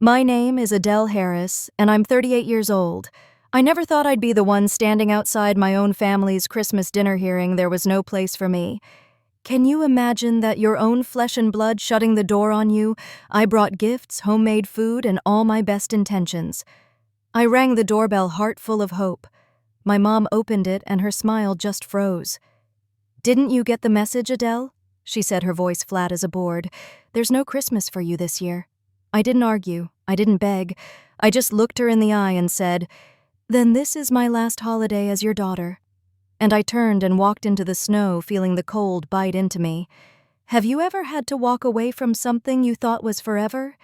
My name is Adele Harris, and I'm 38 years old. I never thought I'd be the one standing outside my own family's Christmas dinner hearing there was no place for me. Can you imagine that your own flesh and blood shutting the door on you? I brought gifts, homemade food, and all my best intentions. I rang the doorbell heart full of hope. My mom opened it and her smile just froze. "Didn't you get the message, Adele?" she said, her voice flat as a board. "There's no Christmas for you this year." I didn't argue. I didn't beg. I just looked her in the eye and said, "Then this is my last holiday as your daughter." And I turned and walked into the snow, feeling the cold bite into me. Have you ever had to walk away from something you thought was forever?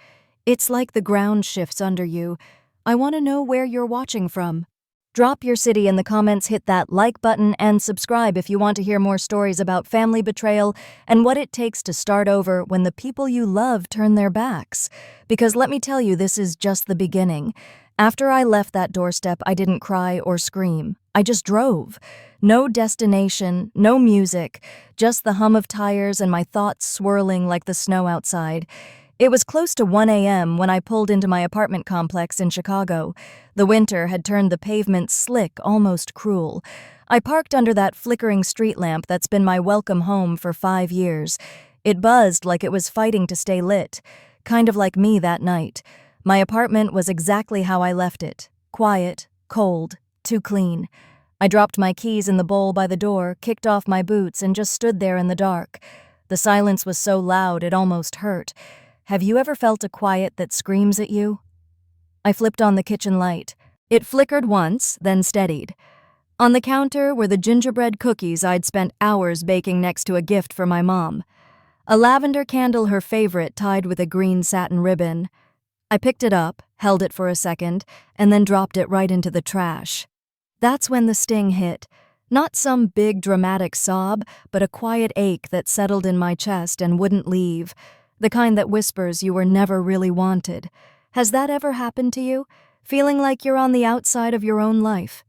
It's like the ground shifts under you. I want to know where you're watching from. Drop your city in the comments, hit that like button, and subscribe if you want to hear more stories about family betrayal and what it takes to start over when the people you love turn their backs. Because let me tell you, this is just the beginning. After I left that doorstep, I didn't cry or scream. I just drove. No destination, no music, just the hum of tires and my thoughts swirling like the snow outside. It was close to 1 a.m. when I pulled into my apartment complex in Chicago. The winter had turned the pavement slick, almost cruel. I parked under that flickering street lamp that's been my welcome home for 5 years. It buzzed like it was fighting to stay lit, kind of like me that night. My apartment was exactly how I left it. Quiet, cold, too clean. I dropped my keys in the bowl by the door, kicked off my boots, and just stood there in the dark. The silence was so loud it almost hurt. Have you ever felt a quiet that screams at you? I flipped on the kitchen light. It flickered once, then steadied. On the counter were the gingerbread cookies I'd spent hours baking next to a gift for my mom. A lavender candle, her favorite, tied with a green satin ribbon. I picked it up, held it for a second, and then dropped it right into the trash. That's when the sting hit. Not some big dramatic sob, but a quiet ache that settled in my chest and wouldn't leave. The kind that whispers you were never really wanted. Has that ever happened to you? Feeling like you're on the outside of your own life?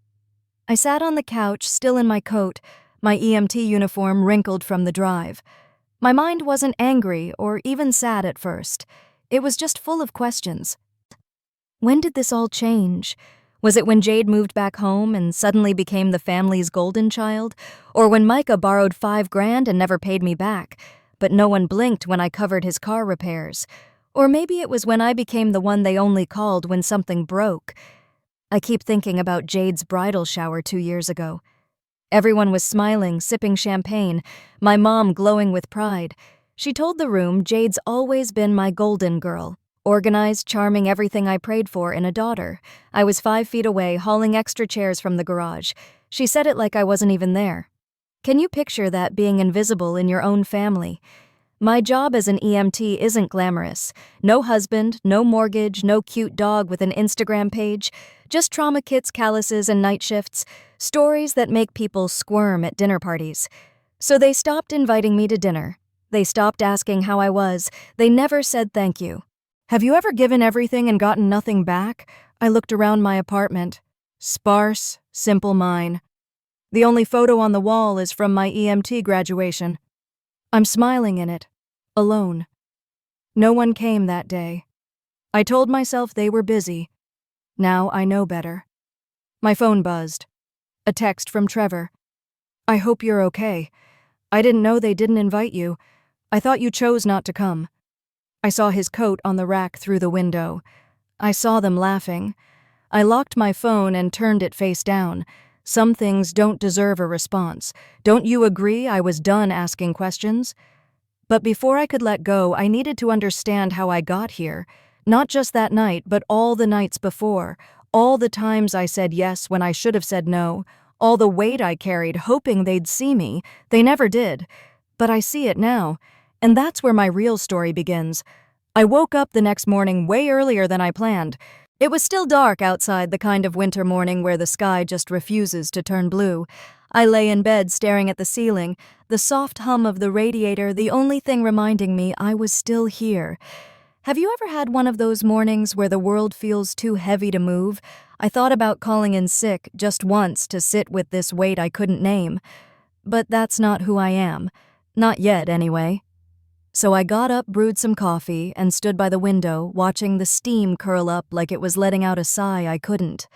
I sat on the couch, still in my coat, my EMT uniform wrinkled from the drive. My mind wasn't angry or even sad at first. It was just full of questions. When did this all change? Was it when Jade moved back home and suddenly became the family's golden child? Or when Micah borrowed $5,000 and never paid me back, but no one blinked when I covered his car repairs? Or maybe it was when I became the one they only called when something broke. I keep thinking about Jade's bridal shower 2 years ago. Everyone was smiling, sipping champagne, my mom glowing with pride. She told the room Jade's always been my golden girl. Organized, charming, everything I prayed for in a daughter. I was 5 feet away, hauling extra chairs from the garage. She said it like I wasn't even there. Can you picture that, being invisible in your own family? My job as an EMT isn't glamorous. No husband, no mortgage, no cute dog with an Instagram page. Just trauma kits, calluses, and night shifts. Stories that make people squirm at dinner parties. So they stopped inviting me to dinner. They stopped asking how I was. They never said thank you. Have you ever given everything and gotten nothing back? I looked around my apartment. Sparse, simple mine. The only photo on the wall is from my EMT graduation. I'm smiling in it, alone. No one came that day. I told myself they were busy. Now I know better. My phone buzzed. A text from Trevor. "I hope you're okay. I didn't know they didn't invite you. I thought you chose not to come." I saw his coat on the rack through the window. I saw them laughing. I locked my phone and turned it face down. Some things don't deserve a response. Don't you agree I was done asking questions? But before I could let go, I needed to understand how I got here. Not just that night, but all the nights before. All the times I said yes when I should have said no. All the weight I carried, hoping they'd see me. They never did. But I see it now. And that's where my real story begins. I woke up the next morning way earlier than I planned. It was still dark outside, the kind of winter morning where the sky just refuses to turn blue. I lay in bed staring at the ceiling, the soft hum of the radiator the only thing reminding me I was still here. Have you ever had one of those mornings where the world feels too heavy to move? I thought about calling in sick just once to sit with this weight I couldn't name. But that's not who I am. Not yet, anyway. So I got up, brewed some coffee, and stood by the window, watching the steam curl up like it was letting out a sigh I couldn't.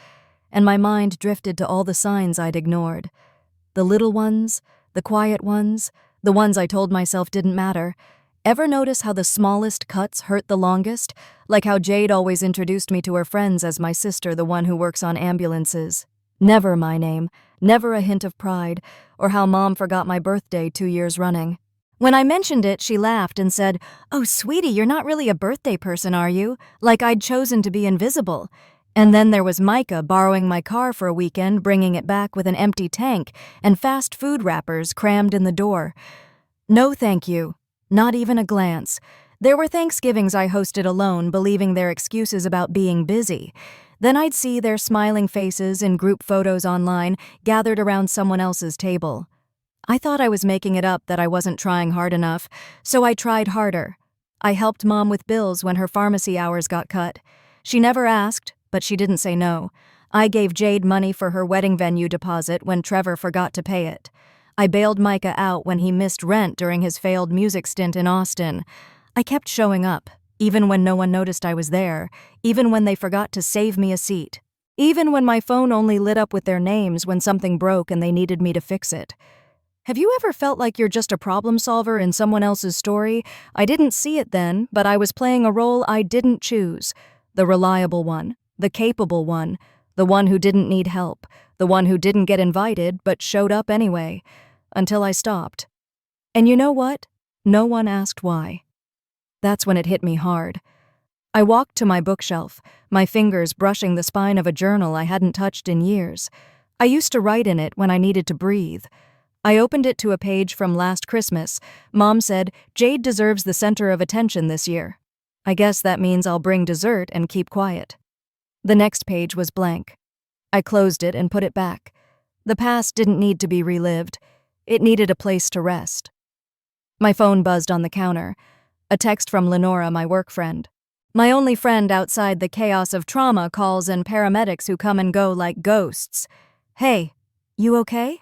And my mind drifted to all the signs I'd ignored. The little ones, the quiet ones, the ones I told myself didn't matter. Ever notice how the smallest cuts hurt the longest? Like how Jade always introduced me to her friends as my sister, the one who works on ambulances. Never my name, never a hint of pride, or how Mom forgot my birthday 2 years running. When I mentioned it, she laughed and said, "Oh, sweetie, you're not really a birthday person, are you? Like I'd chosen to be invisible." And then there was Micah borrowing my car for a weekend, bringing it back with an empty tank and fast food wrappers crammed in the door. No thank you. Not even a glance. There were Thanksgivings I hosted alone, believing their excuses about being busy. Then I'd see their smiling faces in group photos online, gathered around someone else's table. I thought I was making it up that I wasn't trying hard enough, so I tried harder. I helped Mom with bills when her pharmacy hours got cut. She never asked, but she didn't say no. I gave Jade money for her wedding venue deposit when Trevor forgot to pay it. I bailed Micah out when he missed rent during his failed music stint in Austin. I kept showing up, even when no one noticed I was there, even when they forgot to save me a seat, even when my phone only lit up with their names when something broke and they needed me to fix it. Have you ever felt like you're just a problem solver in someone else's story? I didn't see it then, but I was playing a role I didn't choose. The reliable one, the capable one, the one who didn't need help, the one who didn't get invited but showed up anyway, until I stopped. And you know what? No one asked why. That's when it hit me hard. I walked to my bookshelf, my fingers brushing the spine of a journal I hadn't touched in years. I used to write in it when I needed to breathe. I opened it to a page from last Christmas. Mom said, "Jade deserves the center of attention this year." I guess that means I'll bring dessert and keep quiet. The next page was blank. I closed it and put it back. The past didn't need to be relived. It needed a place to rest. My phone buzzed on the counter. A text from Lenora, my work friend. My only friend outside the chaos of trauma calls and paramedics who come and go like ghosts. "Hey, you okay?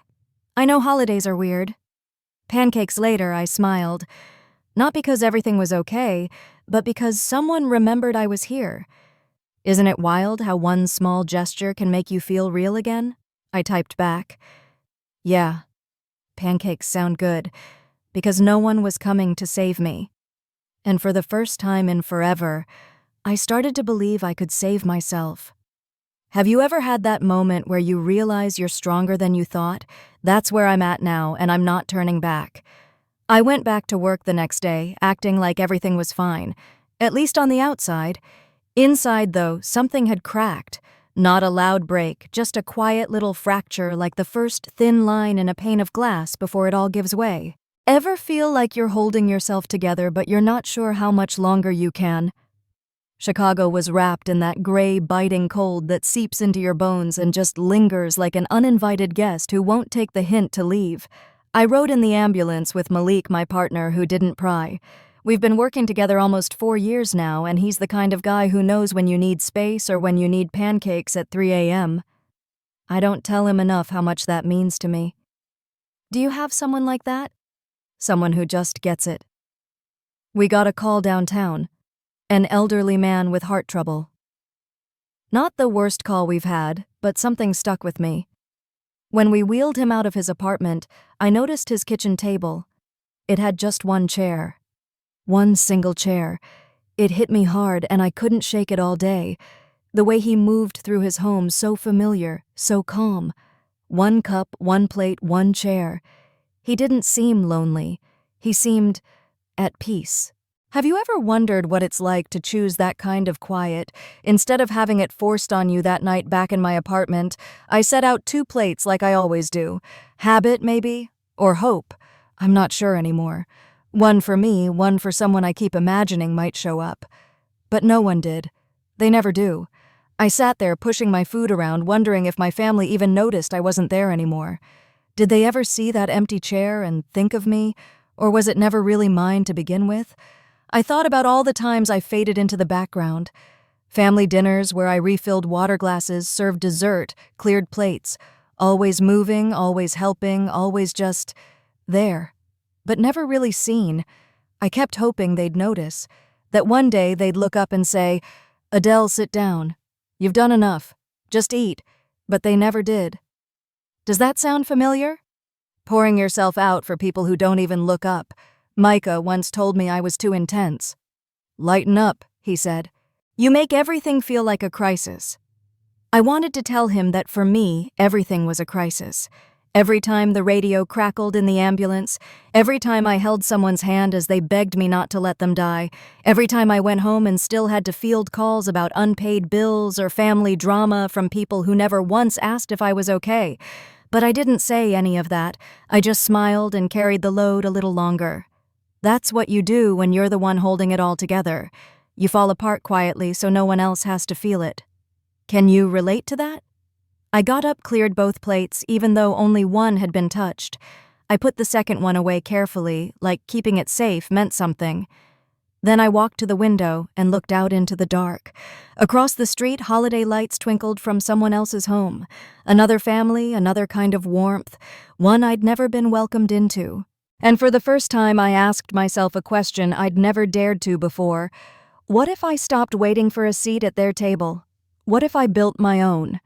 I know holidays are weird." Pancakes later, I smiled. Not because everything was okay, but because someone remembered I was here. Isn't it wild how one small gesture can make you feel real again? I typed back. Yeah, pancakes sound good, because no one was coming to save me. And for the first time in forever, I started to believe I could save myself. Have you ever had that moment where you realize you're stronger than you thought? That's where I'm at now, and I'm not turning back. I went back to work the next day, acting like everything was fine, at least on the outside. Inside, though, something had cracked. Not a loud break, just a quiet little fracture like the first thin line in a pane of glass before it all gives way. Ever feel like you're holding yourself together but you're not sure how much longer you can? Chicago was wrapped in that gray, biting cold that seeps into your bones and just lingers like an uninvited guest who won't take the hint to leave. I rode in the ambulance with Malik, my partner, who didn't pry. We've been working together almost 4 years now, and he's the kind of guy who knows when you need space or when you need pancakes at 3 a.m. I don't tell him enough how much that means to me. Do you have someone like that? Someone who just gets it. We got a call downtown. An elderly man with heart trouble. Not the worst call we've had, but something stuck with me. When we wheeled him out of his apartment, I noticed his kitchen table. It had just one chair. One single chair. It hit me hard, and I couldn't shake it all day. The way he moved through his home, so familiar, so calm. One cup, one plate, one chair. He didn't seem lonely. He seemed at peace. Have you ever wondered what it's like to choose that kind of quiet? Instead of having it forced on you that night back in my apartment, I set out 2 plates like I always do. Habit, maybe? Or hope? I'm not sure anymore. One for me, one for someone I keep imagining might show up. But no one did. They never do. I sat there pushing my food around, wondering if my family even noticed I wasn't there anymore. Did they ever see that empty chair and think of me? Or was it never really mine to begin with? I thought about all the times I faded into the background. Family dinners where I refilled water glasses, served dessert, cleared plates. Always moving, always helping, always just there. But never really seen. I kept hoping they'd notice, that one day they'd look up and say, "Adele, sit down. You've done enough. Just eat." But they never did. Does that sound familiar? Pouring yourself out for people who don't even look up. Micah once told me I was too intense. "Lighten up," he said. "You make everything feel like a crisis." I wanted to tell him that for me, everything was a crisis. Every time the radio crackled in the ambulance, every time I held someone's hand as they begged me not to let them die, every time I went home and still had to field calls about unpaid bills or family drama from people who never once asked if I was okay. But I didn't say any of that. I just smiled and carried the load a little longer. That's what you do when you're the one holding it all together. You fall apart quietly so no one else has to feel it. Can you relate to that? I got up, cleared both plates, even though only one had been touched. I put the second one away carefully, like keeping it safe meant something. Then I walked to the window and looked out into the dark. Across the street, holiday lights twinkled from someone else's home. Another family, another kind of warmth, one I'd never been welcomed into. And for the first time, I asked myself a question I'd never dared to before. What if I stopped waiting for a seat at their table? What if I built my own?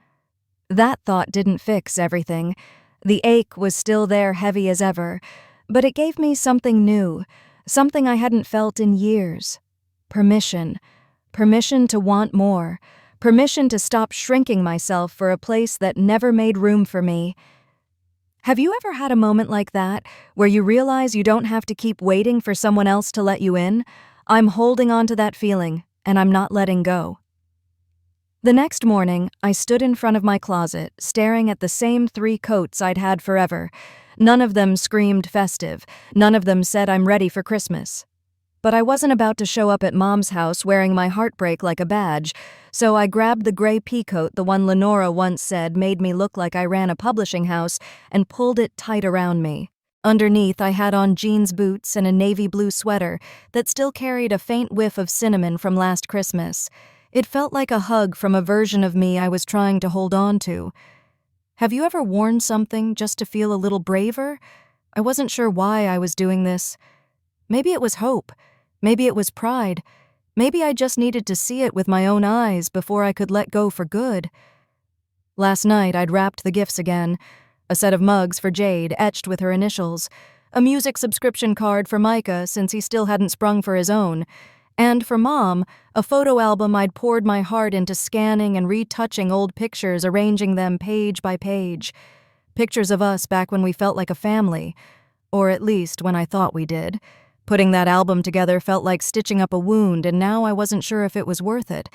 That thought didn't fix everything. The ache was still there, heavy as ever, but it gave me something new, something I hadn't felt in years. Permission. Permission to want more. Permission to stop shrinking myself for a place that never made room for me. Have you ever had a moment like that, where you realize you don't have to keep waiting for someone else to let you in? I'm holding on to that feeling, and I'm not letting go. The next morning, I stood in front of my closet, staring at the same 3 coats I'd had forever. None of them screamed festive. None of them said I'm ready for Christmas. But I wasn't about to show up at Mom's house wearing my heartbreak like a badge, so I grabbed the gray peacoat the one Lenora once said made me look like I ran a publishing house and pulled it tight around me. Underneath, I had on jeans boots and a navy blue sweater that still carried a faint whiff of cinnamon from last Christmas. It felt like a hug from a version of me I was trying to hold on to. Have you ever worn something just to feel a little braver? I wasn't sure why I was doing this. Maybe it was hope. Maybe it was pride. Maybe I just needed to see it with my own eyes before I could let go for good. Last night, I'd wrapped the gifts again. A set of mugs for Jade, etched with her initials. A music subscription card for Micah, since he still hadn't sprung for his own. And for Mom, a photo album I'd poured my heart into scanning and retouching old pictures, arranging them page by page. Pictures of us back when we felt like a family. Or at least when I thought we did. Putting that album together felt like stitching up a wound, and now I wasn't sure if it was worth it.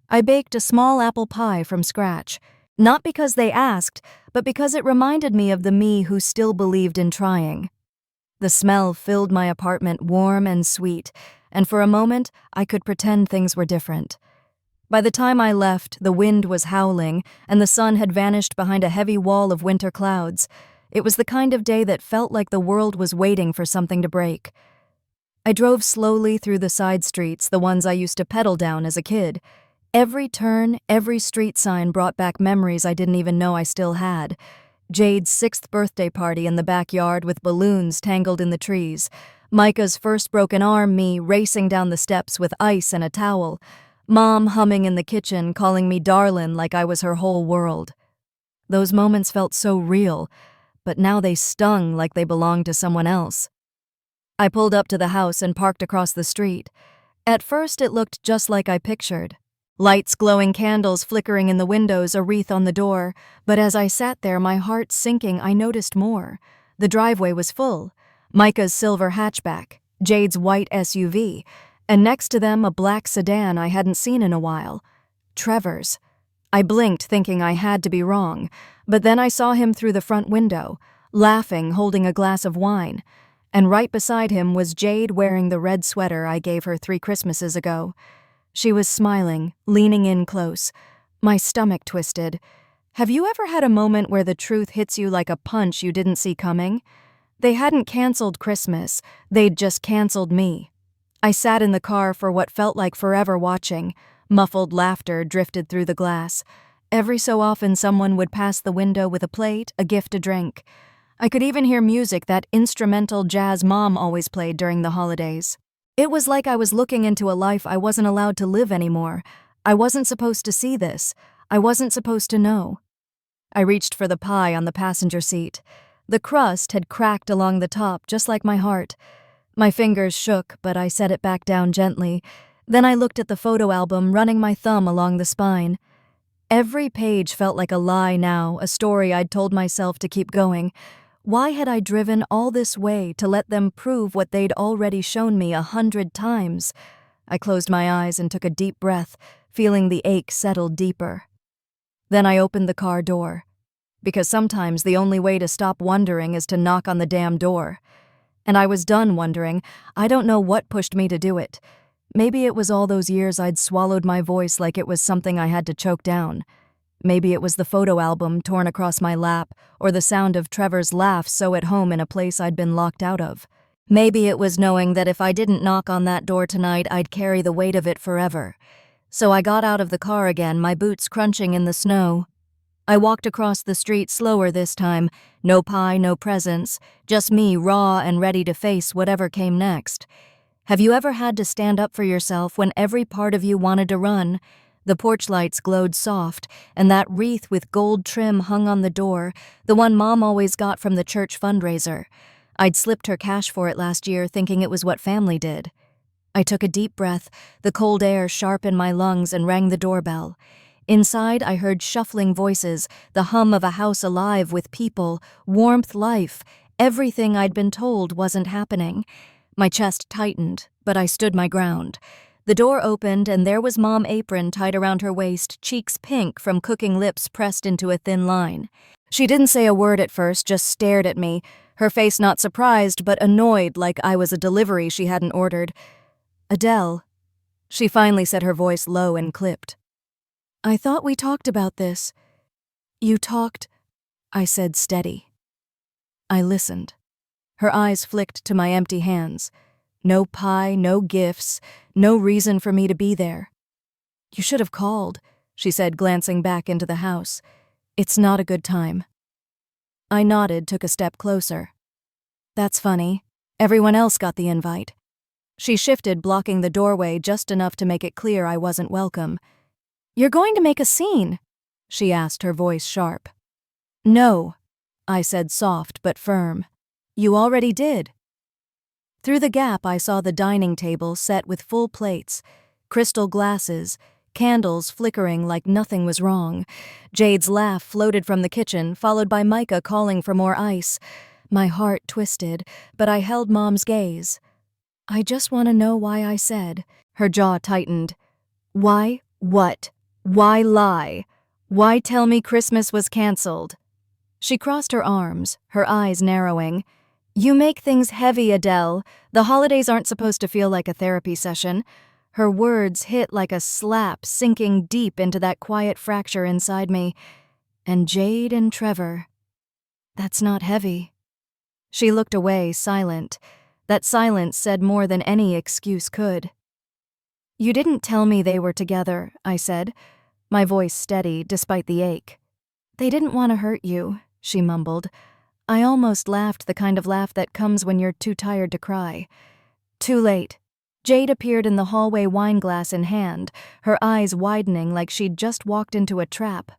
I baked a small apple pie from scratch. Not because they asked, but because it reminded me of the me who still believed in trying. The smell filled my apartment warm and sweet, and for a moment, I could pretend things were different. By the time I left, the wind was howling, and the sun had vanished behind a heavy wall of winter clouds. It was the kind of day that felt like the world was waiting for something to break. I drove slowly through the side streets, the ones I used to pedal down as a kid. Every turn, every street sign brought back memories I didn't even know I still had. Jade's 6th birthday party in the backyard with balloons tangled in the trees. Micah's first broken arm, me racing down the steps with ice and a towel. Mom humming in the kitchen, calling me darlin' like I was her whole world. Those moments felt so real, but now they stung like they belonged to someone else. I pulled up to the house and parked across the street. At first, it looked just like I pictured. Lights, glowing candles flickering in the windows, a wreath on the door. But as I sat there, my heart sinking, I noticed more. The driveway was full. Micah's silver hatchback, Jade's white SUV, and next to them a black sedan I hadn't seen in a while. Trevor's. I blinked, thinking I had to be wrong, but then I saw him through the front window, laughing, holding a glass of wine. And right beside him was Jade wearing the red sweater I gave her 3 Christmases ago. She was smiling, leaning in close. My stomach twisted. Have you ever had a moment where the truth hits you like a punch you didn't see coming? They hadn't canceled Christmas, they'd just canceled me. I sat in the car for what felt like forever watching. Muffled laughter drifted through the glass. Every so often someone would pass the window with a plate, a gift to drink. I could even hear music, that instrumental jazz Mom always played during the holidays. It was like I was looking into a life I wasn't allowed to live anymore. I wasn't supposed to see this. I wasn't supposed to know. I reached for the pie on the passenger seat. The crust had cracked along the top, just like my heart. My fingers shook, but I set it back down gently. Then I looked at the photo album, running my thumb along the spine. Every page felt like a lie now, a story I'd told myself to keep going. Why had I driven all this way to let them prove what they'd already shown me 100 times? I closed my eyes and took a deep breath, feeling the ache settle deeper. Then I opened the car door. Because sometimes the only way to stop wondering is to knock on the damn door. And I was done wondering. I don't know what pushed me to do it. Maybe it was all those years I'd swallowed my voice like it was something I had to choke down. Maybe it was the photo album torn across my lap, or the sound of Trevor's laugh so at home in a place I'd been locked out of. Maybe it was knowing that if I didn't knock on that door tonight, I'd carry the weight of it forever. So I got out of the car again, my boots crunching in the snow. I walked across the street slower this time. No pie, no presents, just me, raw and ready to face whatever came next. Have you ever had to stand up for yourself when every part of you wanted to run? The porch lights glowed soft, and that wreath with gold trim hung on the door, the one Mom always got from the church fundraiser. I'd slipped her cash for it last year, thinking it was what family did. I took a deep breath, the cold air sharp in my lungs, and rang the doorbell. Inside, I heard shuffling voices, the hum of a house alive with people, warmth, life. Everything I'd been told wasn't happening. My chest tightened, but I stood my ground. The door opened, and there was Mom, apron tied around her waist, cheeks pink from cooking, lips pressed into a thin line. She didn't say a word at first, just stared at me, her face not surprised but annoyed, like I was a delivery she hadn't ordered. "Adele," she finally said, her voice low and clipped. "I thought we talked about this." "You talked," I said, steady. I listened. Her eyes flicked to my empty hands. No pie, no gifts, no reason for me to be there. "You should have called," she said, glancing back into the house. "It's not a good time." I nodded, took a step closer. "That's funny. Everyone else got the invite." She shifted, blocking the doorway just enough to make it clear I wasn't welcome. "You're going to make a scene?" she asked, her voice sharp. "No," I said, soft but firm. "You already did." Through the gap, I saw the dining table set with full plates, crystal glasses, candles flickering like nothing was wrong. Jade's laugh floated from the kitchen, followed by Micah calling for more ice. My heart twisted, but I held Mom's gaze. "I just want to know why I said." Her jaw tightened. "Why? What? Why lie? Why tell me Christmas was canceled?" She crossed her arms, her eyes narrowing. "You make things heavy, Adele. The holidays aren't supposed to feel like a therapy session." Her words hit like a slap, sinking deep into that quiet fracture inside me. And Jade and Trevor. That's not heavy. She looked away, silent. That silence said more than any excuse could. "You didn't tell me they were together," I said, my voice steady despite the ache. "They didn't want to hurt you," she mumbled. I almost laughed, the kind of laugh that comes when you're too tired to cry. Too late. Jade appeared in the hallway, wineglass in hand, her eyes widening like she'd just walked into a trap.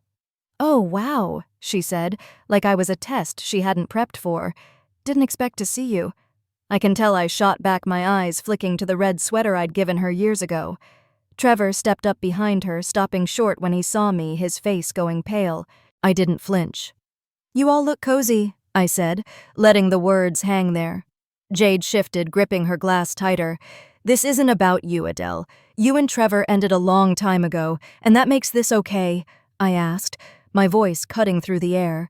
"Oh, wow," she said, like I was a test she hadn't prepped for. "Didn't expect to see you." I can tell I shot back, my eyes flicking to the red sweater I'd given her years ago. Trevor stepped up behind her, stopping short when he saw me, his face going pale. I didn't flinch. "You all look cozy," I said, letting the words hang there. Jade shifted, gripping her glass tighter. "This isn't about you, Adele. You and Trevor ended a long time ago, and that makes this okay?" I asked, my voice cutting through the air.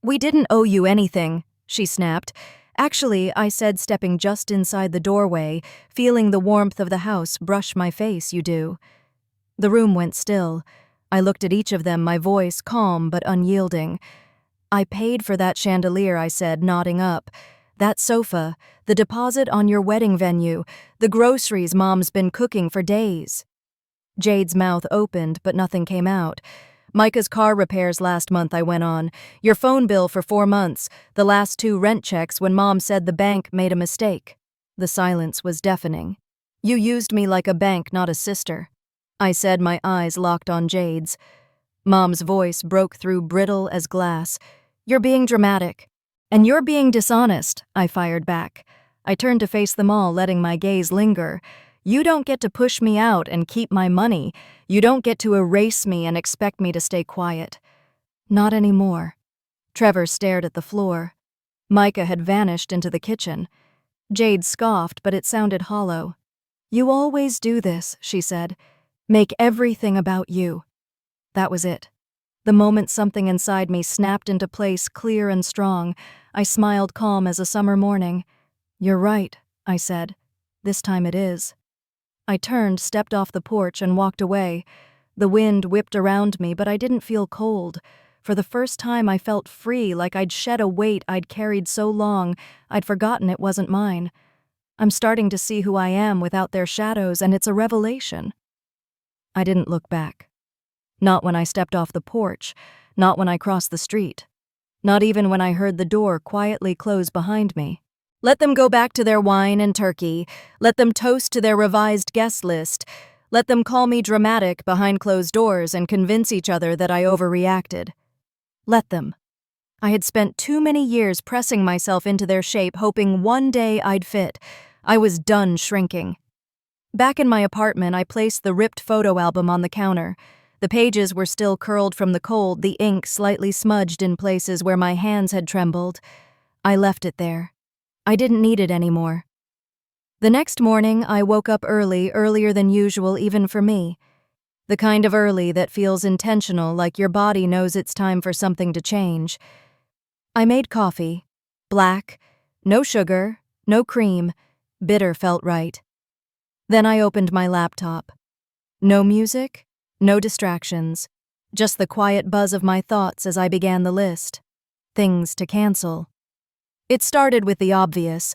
"We didn't owe you anything," she snapped. "Actually," I said, stepping just inside the doorway, feeling the warmth of the house brush my face, "you do." The room went still. I looked at each of them, my voice calm but unyielding. "I paid for that chandelier," I said, nodding up. "That sofa, the deposit on your wedding venue, the groceries Mom's been cooking for days." Jade's mouth opened, but nothing came out. "Micah's car repairs last month," I went on. "Your phone bill for 4 months, the last 2 rent checks when Mom said the bank made a mistake." The silence was deafening. You used me like a bank, not a sister, I said, my eyes locked on Jade's. Mom's voice broke through, brittle as glass. You're being dramatic. And you're being dishonest, I fired back. I turned to face them all, letting my gaze linger. You don't get to push me out and keep my money. You don't get to erase me and expect me to stay quiet. Not anymore. Trevor stared at the floor. Micah had vanished into the kitchen. Jade scoffed, but it sounded hollow. You always do this, she said. Make everything about you. That was it. The moment something inside me snapped into place, clear and strong, I smiled, calm as a summer morning. You're right, I said. This time it is. I turned, stepped off the porch, and walked away. The wind whipped around me, but I didn't feel cold. For the first time, I felt free, like I'd shed a weight I'd carried so long, I'd forgotten it wasn't mine. I'm starting to see who I am without their shadows, and it's a revelation. I didn't look back. Not when I stepped off the porch, not when I crossed the street, not even when I heard the door quietly close behind me. Let them go back to their wine and turkey. Let them toast to their revised guest list. Let them call me dramatic behind closed doors and convince each other that I overreacted. Let them. I had spent too many years pressing myself into their shape, hoping one day I'd fit. I was done shrinking. Back in my apartment, I placed the ripped photo album on the counter. The pages were still curled from the cold, the ink slightly smudged in places where my hands had trembled. I left it there. I didn't need it anymore. The next morning, I woke up early, earlier than usual even for me. The kind of early that feels intentional, like your body knows it's time for something to change. I made coffee. Black. No sugar. No cream. Bitter felt right. Then I opened my laptop. No music. No distractions, just the quiet buzz of my thoughts as I began the list. Things to cancel. It started with the obvious.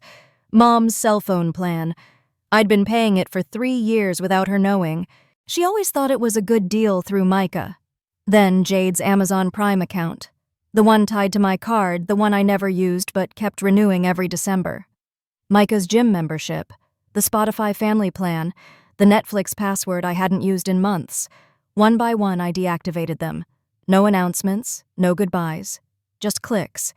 Mom's cell phone plan. I'd been paying it for 3 years without her knowing. She always thought it was a good deal through Micah. Then Jade's Amazon Prime account. The one tied to my card, the one I never used but kept renewing every December. Micah's gym membership. The Spotify family plan. The Netflix password I hadn't used in months. One by one, I deactivated them. No announcements, no goodbyes, just clicks.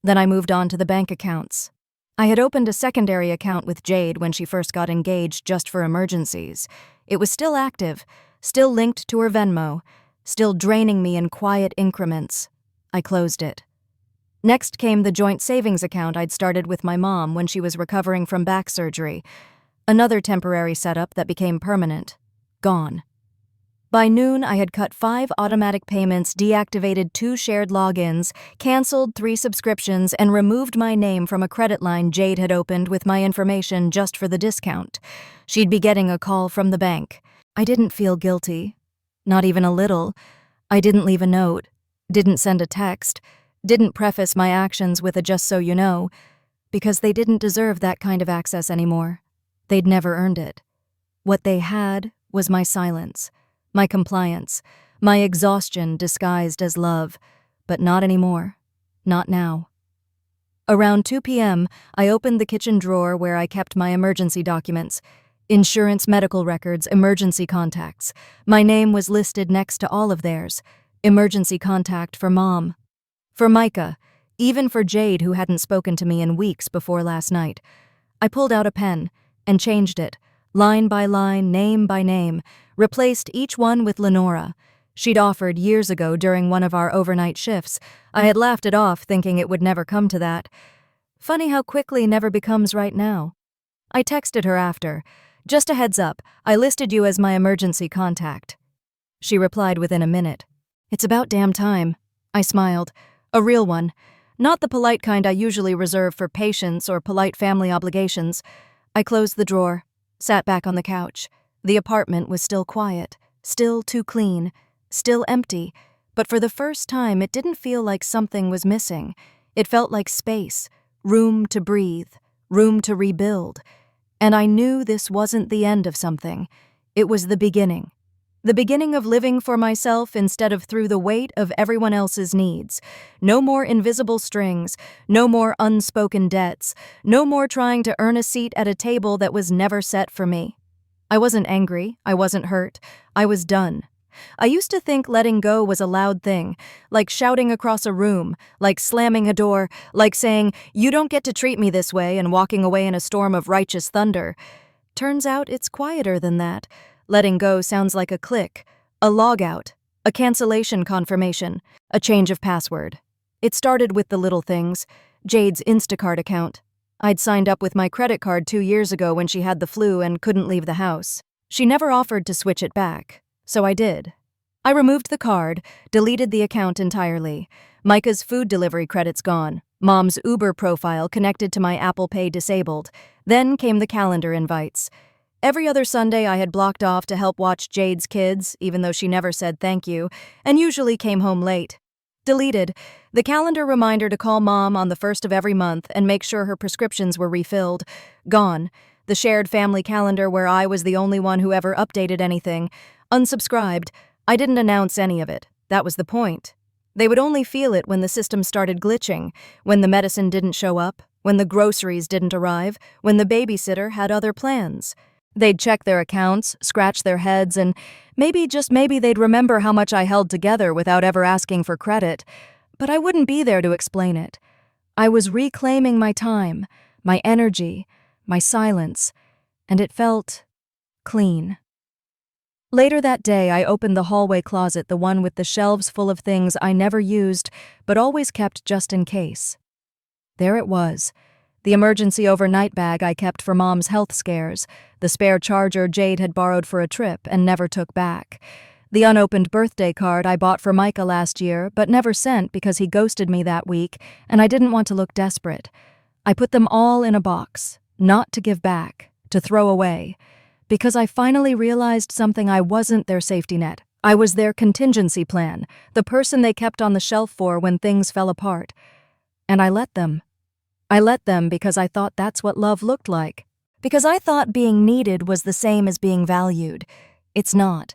Then I moved on to the bank accounts. I had opened a secondary account with Jade when she first got engaged just for emergencies. It was still active, still linked to her Venmo, still draining me in quiet increments. I closed it. Next came the joint savings account I'd started with my mom when she was recovering from back surgery. Another temporary setup that became permanent. Gone. By noon, I had cut 5 automatic payments, deactivated 2 shared logins, canceled 3 subscriptions, and removed my name from a credit line Jade had opened with my information just for the discount. She'd be getting a call from the bank. I didn't feel guilty. Not even a little. I didn't leave a note, didn't send a text, didn't preface my actions with a "just so you know," because they didn't deserve that kind of access anymore. They'd never earned it. What they had was my silence. My compliance, my exhaustion disguised as love, but not anymore. Not now. Around 2 p.m., I opened the kitchen drawer where I kept my emergency documents. Insurance, medical records, emergency contacts. My name was listed next to all of theirs. Emergency contact for Mom. For Micah. Even for Jade, who hadn't spoken to me in weeks before last night. I pulled out a pen and changed it. Line by line, name by name, replaced each one with Lenora. She'd offered years ago during one of our overnight shifts. I had laughed it off, thinking it would never come to that. Funny how quickly never becomes right now. I texted her after. Just a heads up, I listed you as my emergency contact. She replied within a minute. It's about damn time. I smiled. A real one. Not the polite kind I usually reserve for patients or polite family obligations. I closed the drawer. Sat back on the couch. The apartment was still quiet, still too clean, still empty, but for the first time it didn't feel like something was missing. It felt like space, room to breathe, room to rebuild. And I knew this wasn't the end of something. It was the beginning. The beginning of living for myself instead of through the weight of everyone else's needs. No more invisible strings, no more unspoken debts, no more trying to earn a seat at a table that was never set for me. I wasn't angry, I wasn't hurt, I was done. I used to think letting go was a loud thing, like shouting across a room, like slamming a door, like saying, "You don't get to treat me this way," and walking away in a storm of righteous thunder. Turns out it's quieter than that. Letting go sounds like a click, a logout, a cancellation confirmation, a change of password. It started with the little things. Jade's Instacart account. I'd signed up with my credit card 2 years ago when she had the flu and couldn't leave the house. She never offered to switch it back, so I did. I removed the card, deleted the account entirely. Micah's food delivery credits gone. Mom's Uber profile connected to my Apple Pay disabled. Then came the calendar invites. Every other Sunday I had blocked off to help watch Jade's kids, even though she never said thank you, and usually came home late. Deleted. The calendar reminder to call Mom on the 1st of every month and make sure her prescriptions were refilled. Gone. The shared family calendar where I was the only one who ever updated anything. Unsubscribed. I didn't announce any of it. That was the point. They would only feel it when the system started glitching, when the medicine didn't show up, when the groceries didn't arrive, when the babysitter had other plans. They'd check their accounts, scratch their heads, and maybe, just maybe, they'd remember how much I held together without ever asking for credit. But I wouldn't be there to explain it. I was reclaiming my time, my energy, my silence, and it felt clean. Later that day, I opened the hallway closet, the one with the shelves full of things I never used, but always kept just in case. There it was. The emergency overnight bag I kept for Mom's health scares, the spare charger Jade had borrowed for a trip and never took back, the unopened birthday card I bought for Micah last year but never sent because he ghosted me that week and I didn't want to look desperate. I put them all in a box, not to give back, to throw away, because I finally realized something. I wasn't their safety net. I was their contingency plan, the person they kept on the shelf for when things fell apart. And I let them. I let them because I thought that's what love looked like. Because I thought being needed was the same as being valued. It's not.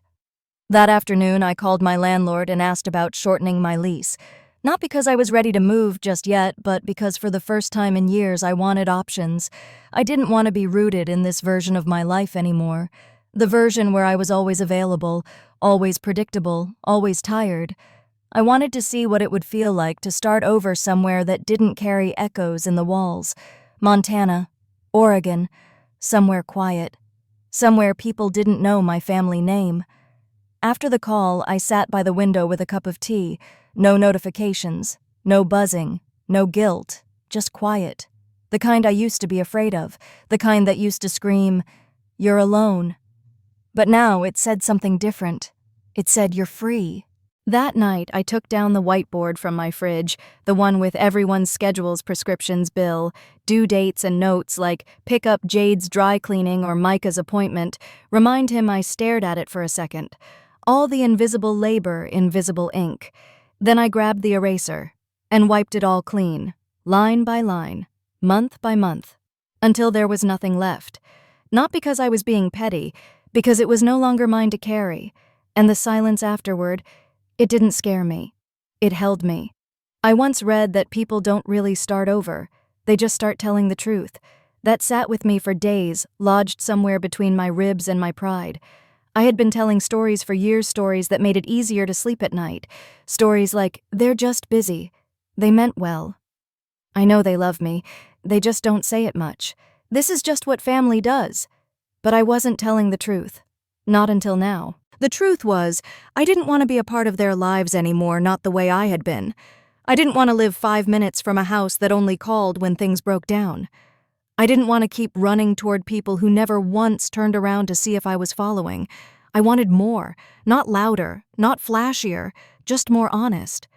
That afternoon, I called my landlord and asked about shortening my lease. Not because I was ready to move just yet, but because for the first time in years I wanted options. I didn't want to be rooted in this version of my life anymore. The version where I was always available, always predictable, always tired. I wanted to see what it would feel like to start over somewhere that didn't carry echoes in the walls. Montana, Oregon, somewhere quiet. Somewhere people didn't know my family name. After the call, I sat by the window with a cup of tea. No notifications, no buzzing, no guilt, just quiet. The kind I used to be afraid of, the kind that used to scream, "You're alone." But now it said something different. It said, "You're free." That night, I took down the whiteboard from my fridge, the one with everyone's schedules, prescriptions, bill, due dates, and notes like pick up Jade's dry cleaning or Micah's appointment. Remind him I stared at it for a second. All the invisible labor in visible ink. Then I grabbed the eraser and wiped it all clean, line by line, month by month, until there was nothing left. Not because I was being petty, because it was no longer mine to carry. And the silence afterward, it didn't scare me. It held me. I once read that people don't really start over. They just start telling the truth. That sat with me for days, lodged somewhere between my ribs and my pride. I had been telling stories for years, stories that made it easier to sleep at night. Stories like, "They're just busy. They meant well. I know they love me. They just don't say it much. This is just what family does." But I wasn't telling the truth. Not until now. The truth was, I didn't want to be a part of their lives anymore, not the way I had been. I didn't want to live 5 minutes from a house that only called when things broke down. I didn't want to keep running toward people who never once turned around to see if I was following. I wanted more, not louder, not flashier, just more honest.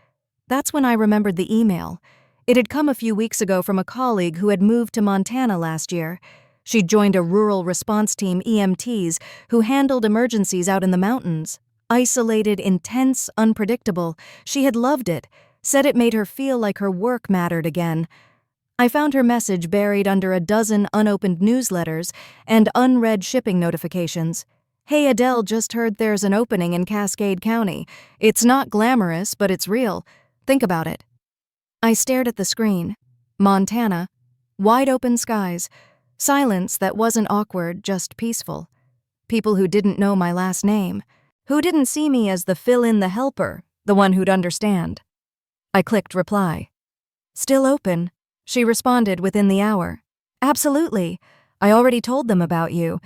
That's when I remembered the email. It had come a few weeks ago from a colleague who had moved to Montana last year. She'd joined a rural response team, EMTs, who handled emergencies out in the mountains. Isolated, intense, unpredictable. She had loved it, said it made her feel like her work mattered again. I found her message buried under a dozen unopened newsletters and unread shipping notifications. "Hey Adele, just heard there's an opening in Cascade County. It's not glamorous, but it's real. Think about it." I stared at the screen. Montana. Wide open skies. Silence that wasn't awkward, just peaceful. people who didn't know my last name, who didn't see me as the fill-in-the helper, the one who'd understand. I clicked reply. Still open, she responded within the hour. Absolutely. I already told them about you.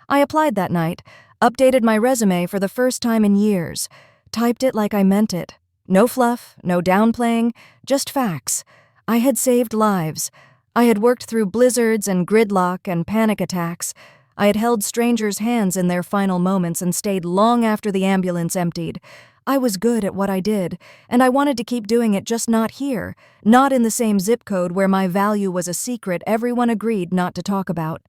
I applied that night, updated my resume for the first time in years, typed it like I meant it. No fluff, no downplaying, just facts. I had saved lives. I had worked through blizzards and gridlock and panic attacks. I had held strangers' hands in their final moments and stayed long after the ambulance emptied. I was good at what I did, and I wanted to keep doing it, just not here, not in the same zip code where my value was a secret everyone agreed not to talk about.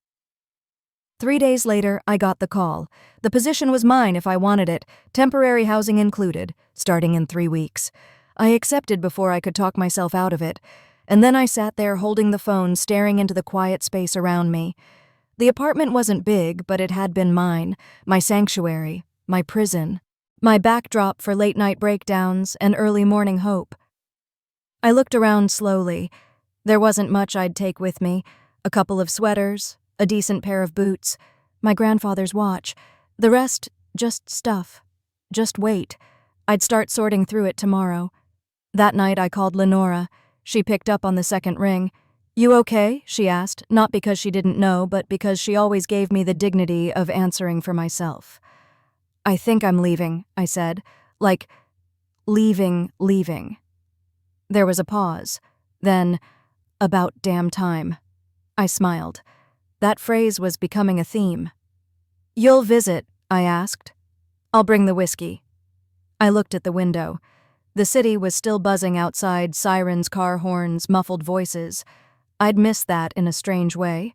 3 days later, I got the call. The position was mine if I wanted it, temporary housing included, starting in 3 weeks. I accepted before I could talk myself out of it, and then I sat there holding the phone, staring into the quiet space around me. The apartment wasn't big, but it had been mine, my sanctuary, my prison, my backdrop for late-night breakdowns and early morning hope. I looked around slowly. There wasn't much I'd take with me. A couple of sweaters, a decent pair of boots, my grandfather's watch. The rest, just stuff. Just wait. I'd start sorting through it tomorrow. That night I called Lenora. She picked up on the second ring. You okay? She asked, not because she didn't know, but because she always gave me the dignity of answering for myself. I think I'm leaving, I said. Like, leaving. There was a pause. Then, about damn time. I smiled. That phrase was becoming a theme. You'll visit, I asked. I'll bring the whiskey. I looked at the window. The city was still buzzing outside, sirens, car horns, muffled voices. I'd missed that in a strange way,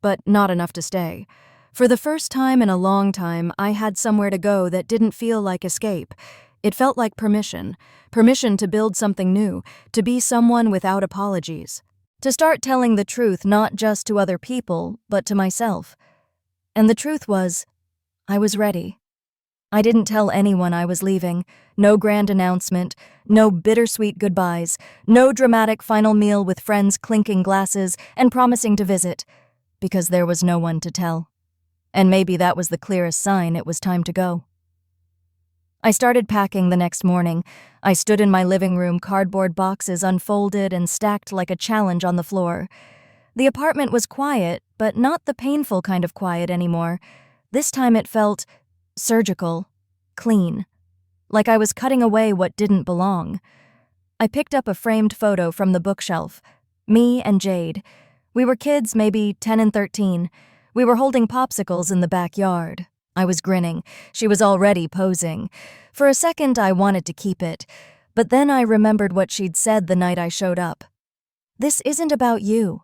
but not enough to stay. For the first time in a long time, I had somewhere to go that didn't feel like escape. It felt like permission to build something new, to be someone without apologies, to start telling the truth not just to other people, but to myself. And the truth was, I was ready. I didn't tell anyone I was leaving. No grand announcement, no bittersweet goodbyes, no dramatic final meal with friends clinking glasses and promising to visit, because there was no one to tell. And maybe that was the clearest sign it was time to go. I started packing the next morning. I stood in my living room, cardboard boxes unfolded and stacked like a challenge on the floor. The apartment was quiet, but not the painful kind of quiet anymore. This time it felt surgical, clean, like I was cutting away what didn't belong. I picked up a framed photo from the bookshelf. Me and Jade. We were kids, maybe 10 and 13. We were holding popsicles in the backyard. I was grinning. She was already posing. For a second, I wanted to keep it, but then I remembered what she'd said the night I showed up. This isn't about you.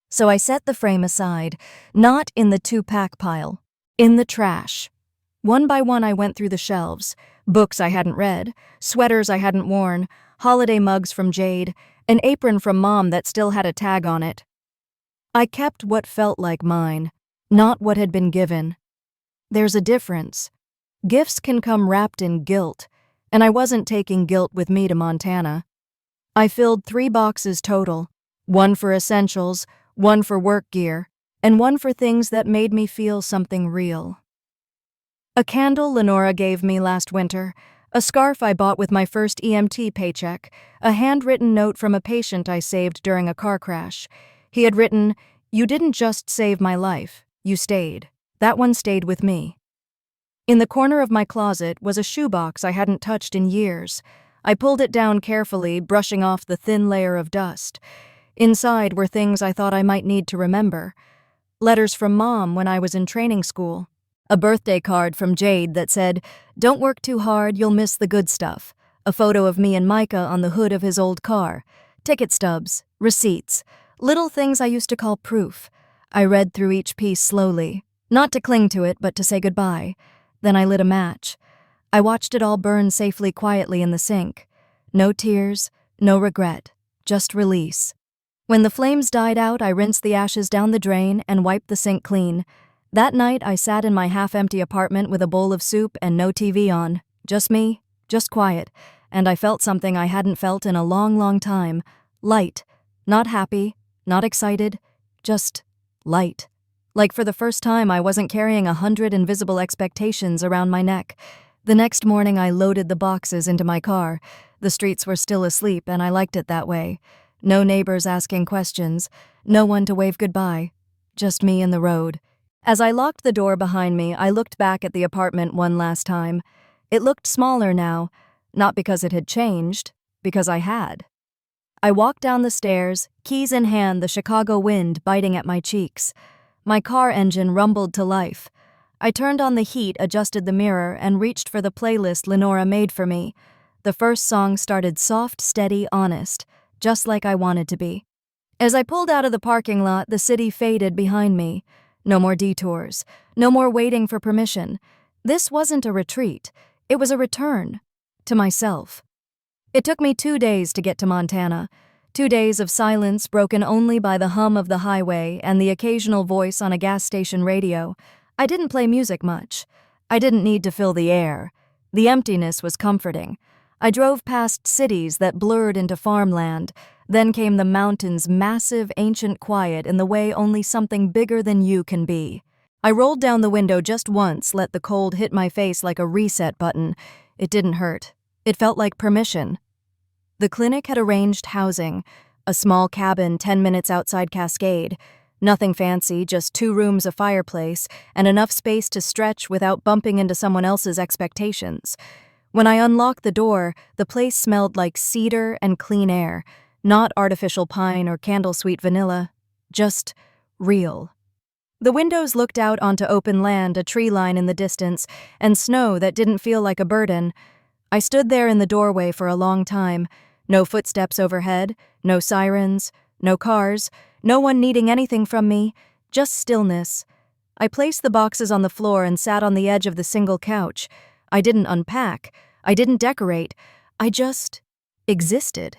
So I set the frame aside, not in the two-pack pile, in the trash. One by one, I went through the shelves. Books I hadn't read, sweaters I hadn't worn, holiday mugs from Jade, an apron from Mom that still had a tag on it. I kept what felt like mine, not what had been given. There's a difference. Gifts can come wrapped in guilt, and I wasn't taking guilt with me to Montana. I filled 3 boxes total, one for essentials, one for work gear, and one for things that made me feel something real. A candle Lenora gave me last winter, a scarf I bought with my first EMT paycheck, a handwritten note from a patient I saved during a car crash. He had written, "You didn't just save my life, you stayed." That one stayed with me. In the corner of my closet was a shoebox I hadn't touched in years. I pulled it down carefully, brushing off the thin layer of dust. Inside were things I thought I might need to remember. Letters from Mom when I was in training school. A birthday card from Jade that said, "Don't work too hard, you'll miss the good stuff." A photo of me and Micah on the hood of his old car. Ticket stubs, receipts, little things I used to call proof. I read through each piece slowly. Not to cling to it, but to say goodbye. Then I lit a match. I watched it all burn safely, quietly in the sink. No tears, no regret, just release. When the flames died out, I rinsed the ashes down the drain and wiped the sink clean. That night, I sat in my half-empty apartment with a bowl of soup and no TV on. Just me, just quiet. And I felt something I hadn't felt in a long, long time. Light. Not happy, not excited, just light. Like for the first time, I wasn't carrying 100 invisible expectations around my neck. The next morning, I loaded the boxes into my car. The streets were still asleep, and I liked it that way. No neighbors asking questions, no one to wave goodbye. Just me and the road. As I locked the door behind me, I looked back at the apartment one last time. It looked smaller now, not because it had changed, because I had. I walked down the stairs, keys in hand, the Chicago wind biting at my cheeks. My car engine rumbled to life. I turned on the heat, adjusted the mirror, and reached for the playlist Lenora made for me. The first song started soft, steady, honest, just like I wanted to be. As I pulled out of the parking lot, the city faded behind me. No more detours, no more waiting for permission. This wasn't a retreat, it was a return to myself. It took me 2 days to get to Montana. 2 days of silence broken only by the hum of the highway and the occasional voice on a gas station radio. I didn't play music much. I didn't need to fill the air. The emptiness was comforting. I drove past cities that blurred into farmland. Then came the mountains' massive, ancient quiet in the way only something bigger than you can be. I rolled down the window just once, let the cold hit my face like a reset button. It didn't hurt. It felt like permission. The clinic had arranged housing, a small cabin 10 minutes outside Cascade. Nothing fancy, just 2 rooms, a fireplace, and enough space to stretch without bumping into someone else's expectations. When I unlocked the door, the place smelled like cedar and clean air, not artificial pine or candle-sweet vanilla, just real. The windows looked out onto open land, a tree line in the distance, and snow that didn't feel like a burden. I stood there in the doorway for a long time. No footsteps overhead, no sirens, no cars, no one needing anything from me, just stillness. I placed the boxes on the floor and sat on the edge of the single couch. I didn't unpack. I didn't decorate. I just existed.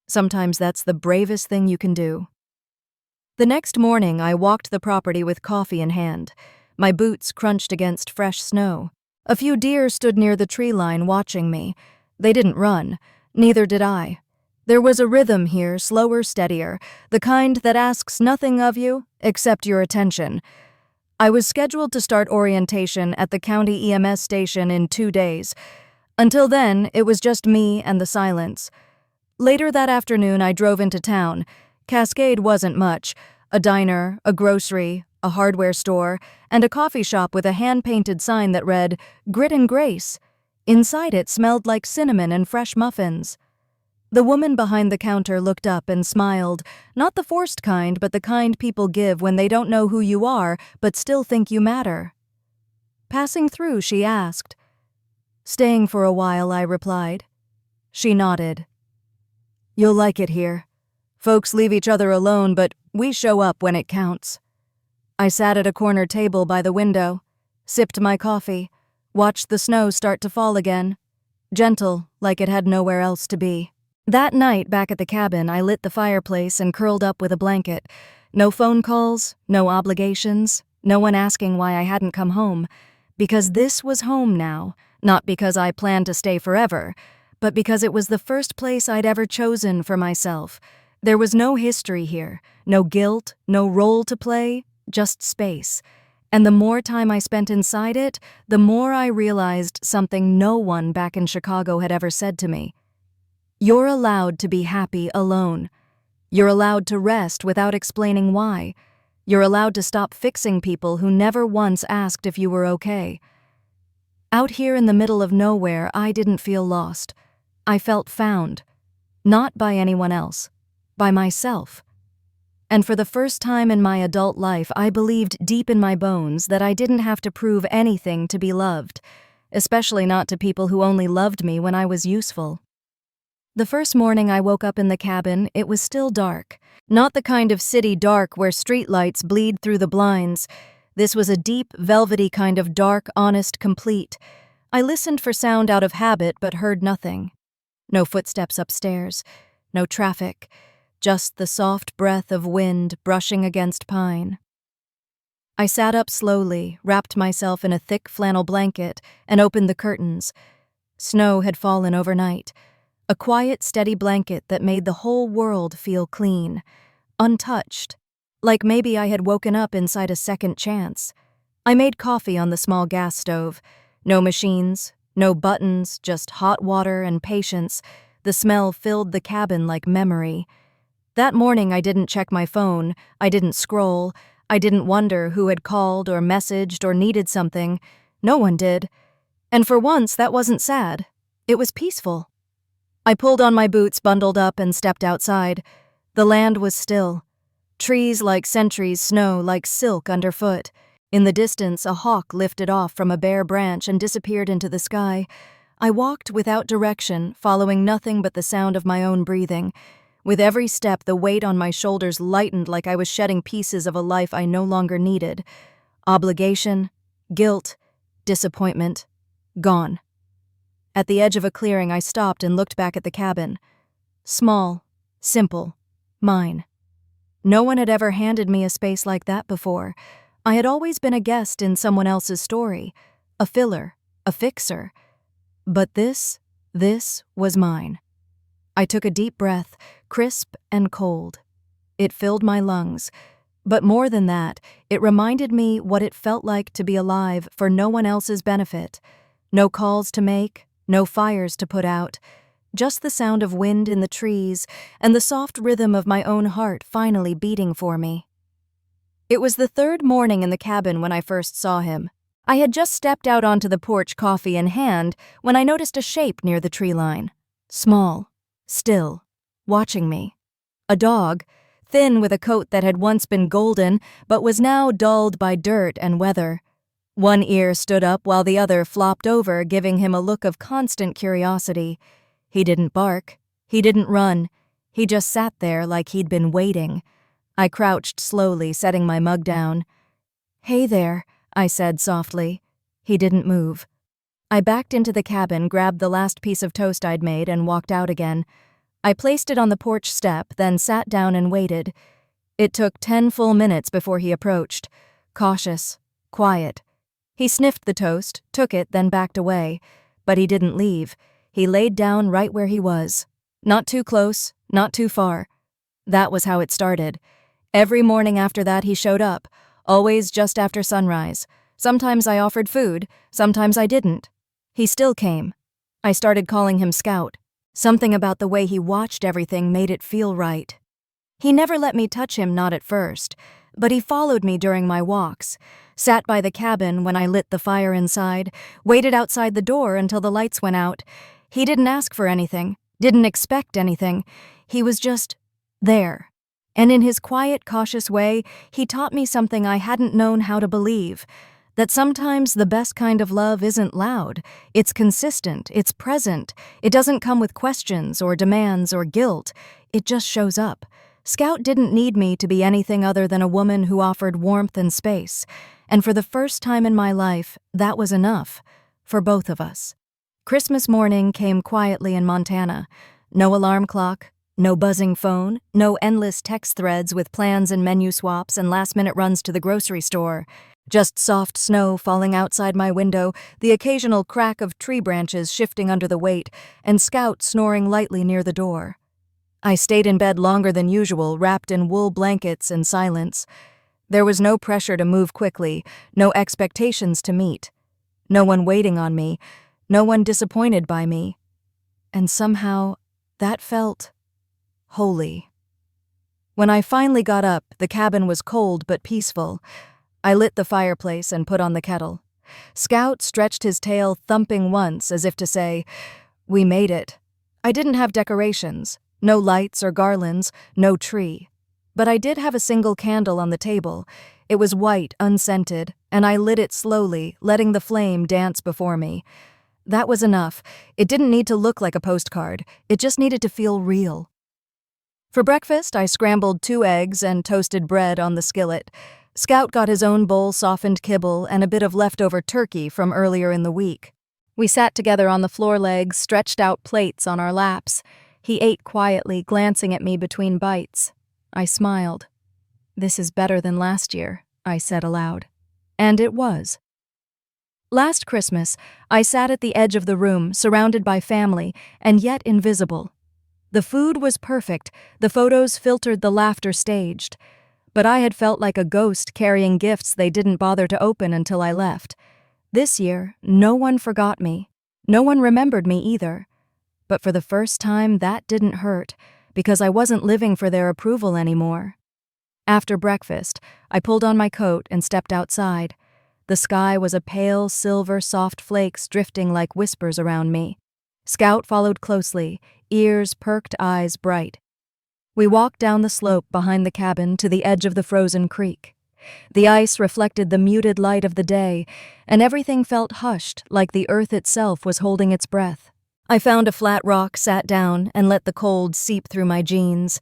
Sometimes that's the bravest thing you can do. The next morning, I walked the property with coffee in hand. My boots crunched against fresh snow. A few deer stood near the tree line watching me. They didn't run. Neither did I. There was a rhythm here, slower, steadier, the kind that asks nothing of you except your attention. I was scheduled to start orientation at the county EMS station in 2 days. Until then, it was just me and the silence. Later that afternoon, I drove into town. Cascade wasn't much. A diner, a grocery, a hardware store, and a coffee shop with a hand-painted sign that read, "Grit and Grace." Inside it smelled like cinnamon and fresh muffins. The woman behind the counter looked up and smiled, not the forced kind, but the kind people give when they don't know who you are, but still think you matter. Passing through, she asked. "Staying for a while," I replied. She nodded. "You'll like it here. Folks leave each other alone, but we show up when it counts." I sat at a corner table by the window, sipped my coffee, watched the snow start to fall again, gentle, like it had nowhere else to be. That night, back at the cabin, I lit the fireplace and curled up with a blanket. No phone calls, no obligations, no one asking why I hadn't come home. Because this was home now, not because I planned to stay forever, but because it was the first place I'd ever chosen for myself. There was no history here, no guilt, no role to play, just space. And the more time I spent inside it, the more I realized something no one back in Chicago had ever said to me. You're allowed to be happy alone. You're allowed to rest without explaining why. You're allowed to stop fixing people who never once asked if you were okay. Out here in the middle of nowhere, I didn't feel lost. I felt found. Not by anyone else, by myself. And for the first time in my adult life, I believed deep in my bones that I didn't have to prove anything to be loved, especially not to people who only loved me when I was useful. The first morning I woke up in the cabin, it was still dark. Not the kind of city dark where streetlights bleed through the blinds. This was a deep, velvety kind of dark, honest, complete. I listened for sound out of habit but heard nothing. No footsteps upstairs, no traffic. Just the soft breath of wind brushing against pine. I sat up slowly, wrapped myself in a thick flannel blanket, and opened the curtains. Snow had fallen overnight. A quiet, steady blanket that made the whole world feel clean, untouched. like maybe I had woken up inside a second chance. I made coffee on the small gas stove. No machines, no buttons, just hot water and patience. The smell filled the cabin like memory. That morning I didn't check my phone, I didn't scroll, I didn't wonder who had called or messaged or needed something. No one did. And for once, that wasn't sad. It was peaceful. I pulled on my boots, bundled up, and stepped outside. The land was still. Trees like sentries, snow like silk underfoot. In the distance, a hawk lifted off from a bare branch and disappeared into the sky. I walked without direction, following nothing but the sound of my own breathing. With every step, the weight on my shoulders lightened like I was shedding pieces of a life I no longer needed. Obligation, guilt, disappointment, gone. At the edge of a clearing, I stopped and looked back at the cabin. Small, simple, mine. No one had ever handed me a space like that before. I had always been a guest in someone else's story, a filler, a fixer. But this was mine. I took a deep breath, crisp and cold. It filled my lungs. But more than that, it reminded me what it felt like to be alive for no one else's benefit. No calls to make, no fires to put out, just the sound of wind in the trees and the soft rhythm of my own heart finally beating for me. It was the third morning in the cabin when I first saw him. I had just stepped out onto the porch, coffee in hand, when I noticed a shape near the tree line. Small, still, watching me. A dog, thin with a coat that had once been golden but was now dulled by dirt and weather. One ear stood up while the other flopped over, giving him a look of constant curiosity. He didn't bark. He didn't run. He just sat there like he'd been waiting. I crouched slowly, setting my mug down. "Hey there," I said softly. He didn't move. I backed into the cabin, grabbed the last piece of toast I'd made, and walked out again. I placed it on the porch step, then sat down and waited. It took 10 full minutes before he approached. Cautious, quiet. He sniffed the toast, took it, then backed away. But he didn't leave. He laid down right where he was. Not too close, not too far. That was how it started. Every morning after that he showed up, always just after sunrise. Sometimes I offered food, sometimes I didn't. He still came. I started calling him Scout. Something about the way he watched everything made it feel right. He never let me touch him, not at first, but he followed me during my walks, sat by the cabin when I lit the fire inside, waited outside the door until the lights went out. He didn't ask for anything, didn't expect anything. He was just there. And in his quiet, cautious way, he taught me something I hadn't known how to believe, that sometimes the best kind of love isn't loud. It's consistent, it's present. It doesn't come with questions or demands or guilt. It just shows up. Scout didn't need me to be anything other than a woman who offered warmth and space. And for the first time in my life, that was enough. For both of us. Christmas morning came quietly in Montana. No alarm clock, no buzzing phone, no endless text threads with plans and menu swaps and last-minute runs to the grocery store. Just soft snow falling outside my window, the occasional crack of tree branches shifting under the weight, and Scout snoring lightly near the door. I stayed in bed longer than usual, wrapped in wool blankets and silence. There was no pressure to move quickly, no expectations to meet. No one waiting on me, no one disappointed by me. And somehow, that felt holy. When I finally got up, the cabin was cold but peaceful. I lit the fireplace and put on the kettle. Scout stretched his tail, thumping once as if to say, "We made it." I didn't have decorations, no lights or garlands, no tree. But I did have a single candle on the table. It was white, unscented, and I lit it slowly, letting the flame dance before me. That was enough. It didn't need to look like a postcard. It just needed to feel real. For breakfast, I scrambled 2 eggs and toasted bread on the skillet. Scout got his own bowl softened kibble and a bit of leftover turkey from earlier in the week. We sat together on the floor legs, stretched out plates on our laps. He ate quietly, glancing at me between bites. I smiled. "This is better than last year," I said aloud. And it was. Last Christmas, I sat at the edge of the room, surrounded by family, and yet invisible. The food was perfect, the photos filtered, the laughter staged. but I had felt like a ghost carrying gifts they didn't bother to open until I left. This year, no one forgot me. No one remembered me either. But for the first time, that didn't hurt, because I wasn't living for their approval anymore. After breakfast, I pulled on my coat and stepped outside. The sky was a pale silver, soft flakes drifting like whispers around me. Scout followed closely, ears perked, eyes bright. We walked down the slope behind the cabin to the edge of the frozen creek. The ice reflected the muted light of the day, and everything felt hushed, like the earth itself was holding its breath. I found a flat rock, sat down, and let the cold seep through my jeans.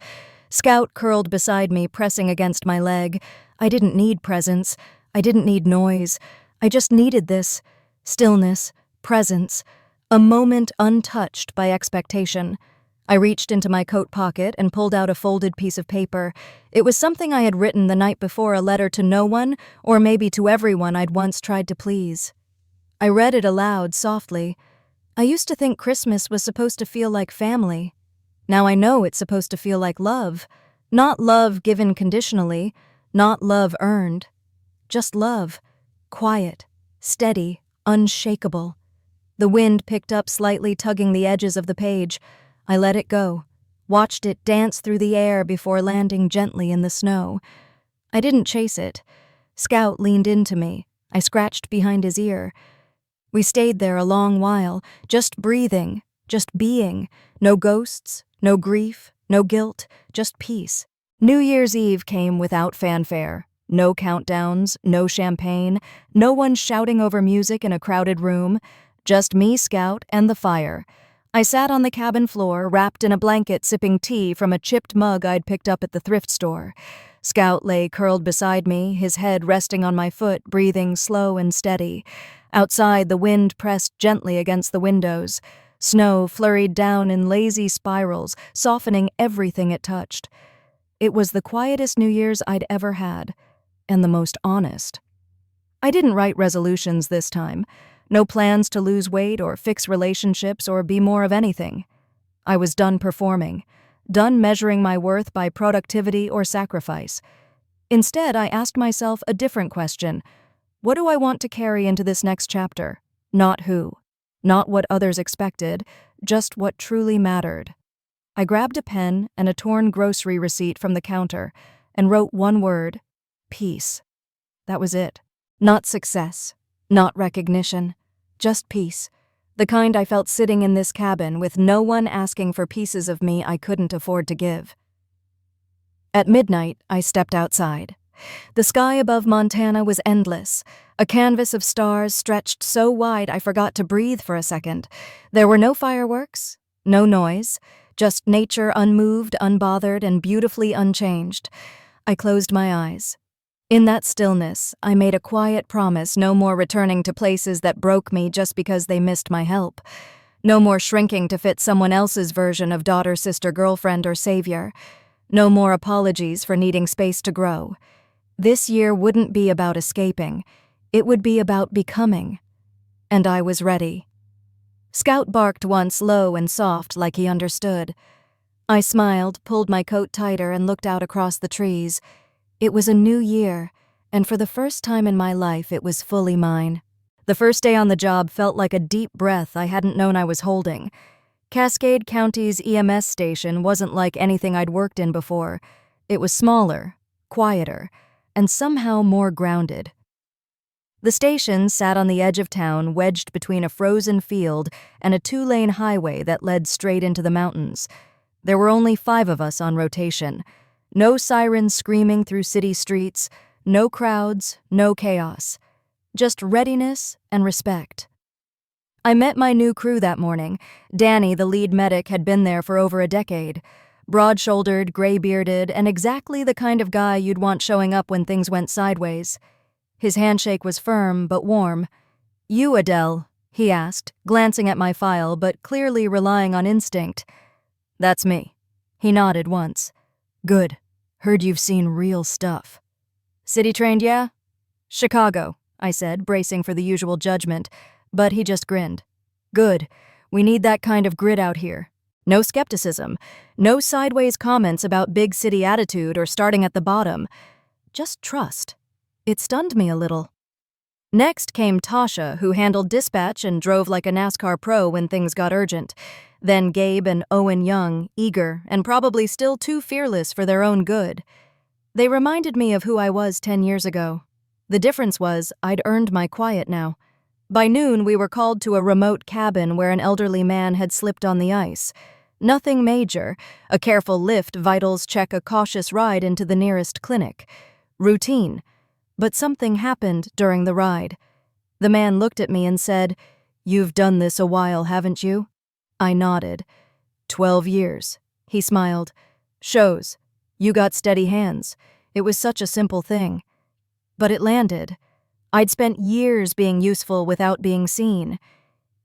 Scout curled beside me, pressing against my leg. I didn't need presence. I didn't need noise. I just needed this. Stillness, presence, a moment untouched by expectation. I reached into my coat pocket and pulled out a folded piece of paper. It was something I had written the night before, a letter to no one, or maybe to everyone I'd once tried to please. I read it aloud softly. I used to think Christmas was supposed to feel like family. Now I know it's supposed to feel like love. Not love given conditionally, not love earned. Just love. Quiet, steady, unshakable. The wind picked up slightly, tugging the edges of the page. I let it go, watched it dance through the air before landing gently in the snow. I didn't chase it. Scout leaned into me. I scratched behind his ear. We stayed there a long while, just breathing, just being. No ghosts, no grief, no guilt, just peace. New Year's Eve came without fanfare. No countdowns, no champagne, no one shouting over music in a crowded room. Just me, Scout, and the fire. I sat on the cabin floor, wrapped in a blanket, sipping tea from a chipped mug I'd picked up at the thrift store. Scout lay curled beside me, his head resting on my foot, breathing slow and steady. Outside, the wind pressed gently against the windows. Snow flurried down in lazy spirals, softening everything it touched. It was the quietest New Year's I'd ever had, and the most honest. I didn't write resolutions this time. No plans to lose weight or fix relationships or be more of anything. I was done performing, done measuring my worth by productivity or sacrifice. Instead, I asked myself a different question. What do I want to carry into this next chapter? Not who. Not what others expected, just what truly mattered. I grabbed a pen and a torn grocery receipt from the counter and wrote one word: peace. That was it. Not success, not recognition, just peace. The kind I felt sitting in this cabin with no one asking for pieces of me I couldn't afford to give. At midnight, I stepped outside. The sky above Montana was endless. A canvas of stars stretched so wide I forgot to breathe for a second. There were no fireworks, no noise, just nature unmoved, unbothered, and beautifully unchanged. I closed my eyes. In that stillness, I made a quiet promise, no more returning to places that broke me just because they missed my help. No more shrinking to fit someone else's version of daughter, sister, girlfriend, or savior. No more apologies for needing space to grow. This year wouldn't be about escaping. It would be about becoming. And I was ready. Scout barked once, low and soft, like he understood. I smiled, pulled my coat tighter, and looked out across the trees. It was a new year, and for the first time in my life, it was fully mine. The first day on the job felt like a deep breath I hadn't known I was holding. Cascade County's EMS station wasn't like anything I'd worked in before. It was smaller, quieter, and somehow more grounded. The station sat on the edge of town, wedged between a frozen field and a 2-lane highway that led straight into the mountains. There were only 5 of us on rotation. No sirens screaming through city streets, no crowds, no chaos. Just readiness and respect. I met my new crew that morning. Danny, the lead medic, had been there for over a decade. Broad-shouldered, gray-bearded, and exactly the kind of guy you'd want showing up when things went sideways. His handshake was firm but warm. "You, Adele?" he asked, glancing at my file but clearly relying on instinct. "That's me." He nodded once. "Good. Heard you've seen real stuff." "City trained, yeah?" "Chicago," I said, bracing for the usual judgment, but he just grinned. "Good. We need that kind of grit out here. No skepticism. No sideways comments about big city attitude or starting at the bottom. just trust. It stunned me a little. Next came Tasha, who handled dispatch and drove like a NASCAR pro when things got urgent. Then Gabe and Owen Young, eager and probably still too fearless for their own good. They reminded me of who I was 10 years ago. The difference was I'd earned my quiet now. By noon, we were called to a remote cabin where an elderly man had slipped on the ice. Nothing major, a careful lift, vitals check, a cautious ride into the nearest clinic. Routine. But something happened during the ride. The man looked at me and said, "You've done this a while, haven't you?" I nodded. 12 years. He smiled. "Shows. You got steady hands. It was such a simple thing." But it landed. I'd spent years being useful without being seen.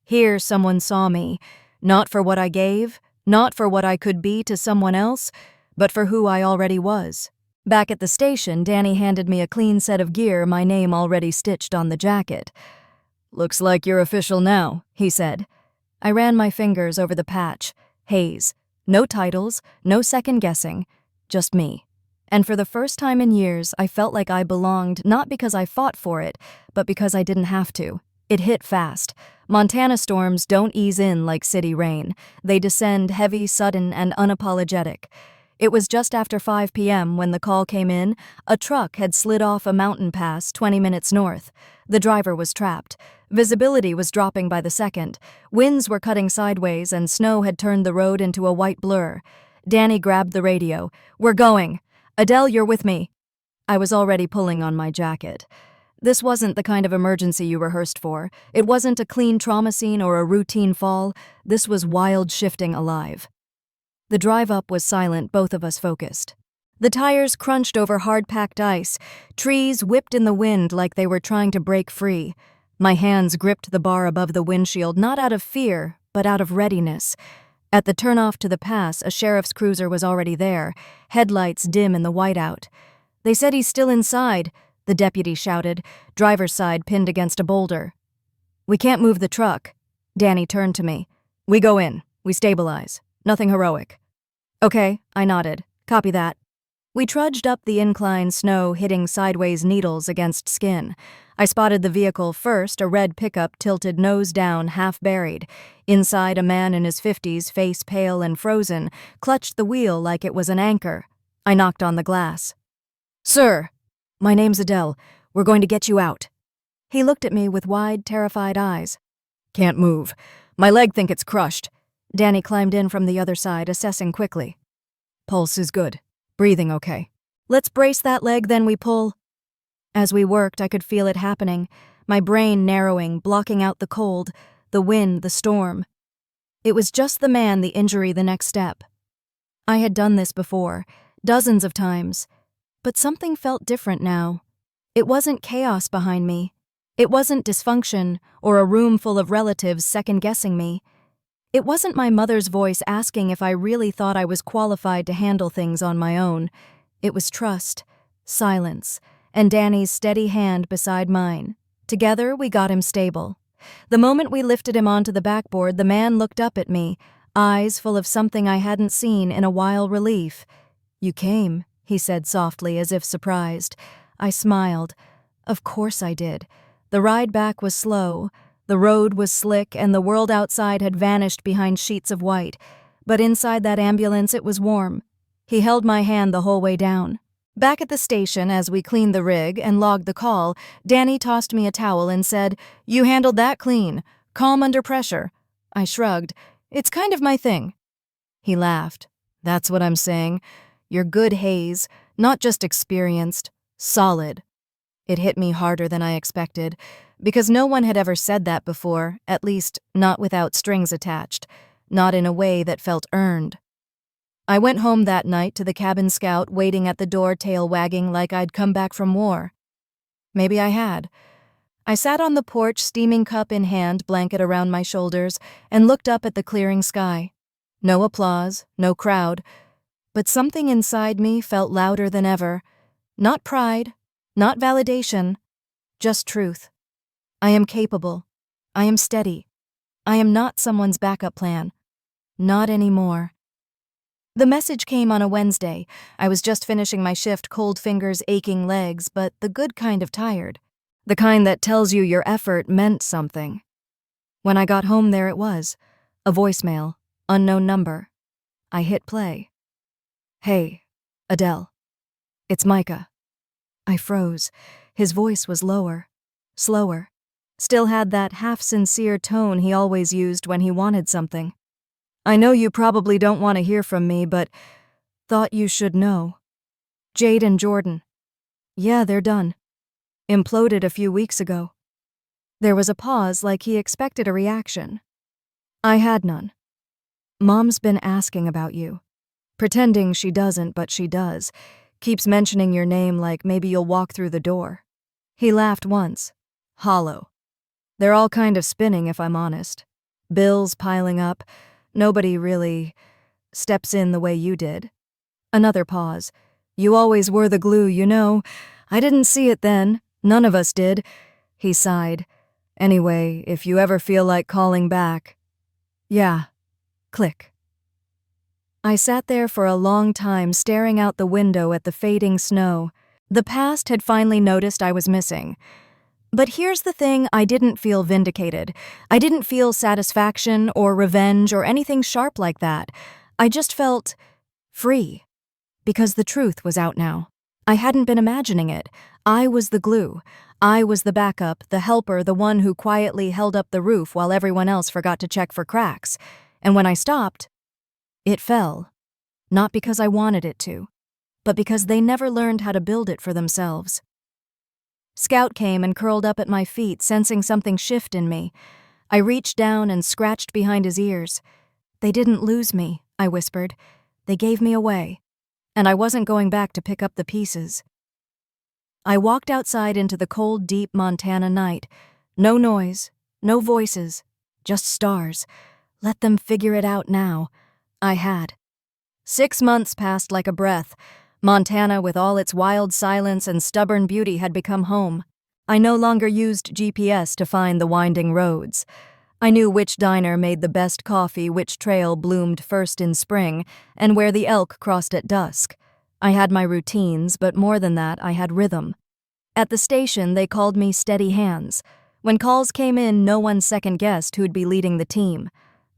Here someone saw me, not for what I gave, not for what I could be to someone else, but for who I already was. Back at the station, Danny handed me a clean set of gear, my name already stitched on the jacket. "Looks like you're official now," he said. I ran my fingers over the patch. Hayes. No titles, no second guessing, just me. And for the first time in years, I felt like I belonged, not because I fought for it, but because I didn't have to. It hit fast. Montana storms don't ease in like city rain. They descend heavy, sudden, and unapologetic. It was just after 5 p.m. when the call came in. A truck had slid off a mountain pass 20 minutes north. The driver was trapped. Visibility was dropping by the second. Winds were cutting sideways and snow had turned the road into a white blur. Danny grabbed the radio. "We're going. Adele, you're with me." I was already pulling on my jacket. This wasn't the kind of emergency you rehearsed for. It wasn't a clean trauma scene or a routine fall. This was wild shifting alive. The drive up was silent, both of us focused. The tires crunched over hard-packed ice. Trees whipped in the wind like they were trying to break free. My hands gripped the bar above the windshield, not out of fear, but out of readiness. At the turnoff to the pass, a sheriff's cruiser was already there, headlights dim in the whiteout. "They said he's still inside," the deputy shouted, driver's side pinned against a boulder. "We can't move the truck." Danny turned to me. "We go in. We stabilize. Nothing heroic." "Okay," I nodded. "Copy that." We trudged up the incline, snow hitting sideways needles against skin. I spotted the vehicle first, a red pickup tilted nose down, half buried. Inside, a man in his 50s, face pale and frozen, clutched the wheel like it was an anchor. I knocked on the glass. "Sir." "My name's Adele. We're going to get you out." He looked at me with wide, terrified eyes. "Can't move. My leg think it's crushed." Danny climbed in from the other side, assessing quickly. "Pulse is good. Breathing okay." "Let's brace that leg, then we pull." As we worked, I could feel it happening, my brain narrowing, blocking out the cold, the wind, the storm. It was just the man, the injury, the next step. I had done this before, dozens of times, but something felt different now. It wasn't chaos behind me. It wasn't dysfunction or a room full of relatives second-guessing me. It wasn't my mother's voice asking if I really thought I was qualified to handle things on my own. It was trust, silence, and Danny's steady hand beside mine. Together, we got him stable. The moment we lifted him onto the backboard, the man looked up at me, eyes full of something I hadn't seen in a while, relief. "You came," he said softly, as if surprised. I smiled. Of course I did. The ride back was slow. The road was slick, and the world outside had vanished behind sheets of white. But inside that ambulance, it was warm. He held my hand the whole way down. Back at the station, as we cleaned the rig and logged the call, Danny tossed me a towel and said, "You handled that clean. Calm under pressure." I shrugged. "It's kind of my thing." He laughed. "That's what I'm saying. You're good, Hayes. Not just experienced. Solid." It hit me harder than I expected, because no one had ever said that before, at least not without strings attached, not in a way that felt earned. I went home that night to the cabin scout, waiting at the door, tail wagging like I'd come back from war. Maybe I had. I sat on the porch, steaming cup in hand, blanket around my shoulders, and looked up at the clearing sky. No applause, no crowd, but something inside me felt louder than ever. Not pride, not validation, just truth. I am capable. I am steady. I am not someone's backup plan. Not anymore. The message came on a Wednesday. I was just finishing my shift, cold fingers, aching legs, but the good kind of tired. The kind that tells you your effort meant something. When I got home, there it was. A voicemail, unknown number. I hit play. "Hey, Adele. It's Micah." I froze. His voice was lower, slower. Still had that half-sincere tone he always used when he wanted something. "I know you probably don't want to hear from me, but thought you should know. Jade and Jordan. Yeah, they're done. Imploded a few weeks ago." There was a pause, like he expected a reaction. I had none. "Mom's been asking about you. Pretending she doesn't, but she does. Keeps mentioning your name like maybe you'll walk through the door." He laughed once. Hollow. "They're all kind of spinning, if I'm honest. Bills piling up. Nobody really steps in the way you did." Another pause. "You always were the glue, you know. I didn't see it then. None of us did." He sighed. "Anyway, if you ever feel like calling back." "Yeah." Click. I sat there for a long time, staring out the window at the fading snow. The past had finally noticed I was missing. But here's the thing, I didn't feel vindicated. I didn't feel satisfaction or revenge or anything sharp like that. I just felt free. Because the truth was out now. I hadn't been imagining it. I was the glue. I was the backup, the helper, the one who quietly held up the roof while everyone else forgot to check for cracks. And when I stopped, it fell. Not because I wanted it to, but because they never learned how to build it for themselves. Scout came and curled up at my feet, sensing something shift in me. I reached down and scratched behind his ears. "They didn't lose me," I whispered. "They gave me away. And I wasn't going back to pick up the pieces." I walked outside into the cold, deep Montana night. No noise, no voices, just stars. Let them figure it out now. I had. 6 months passed like a breath. Montana, with all its wild silence and stubborn beauty, had become home. I no longer used GPS to find the winding roads. I knew which diner made the best coffee, which trail bloomed first in spring, and where the elk crossed at dusk. I had my routines, but more than that, I had rhythm. At the station, they called me Steady Hands. When calls came in, no one second-guessed who'd be leading the team.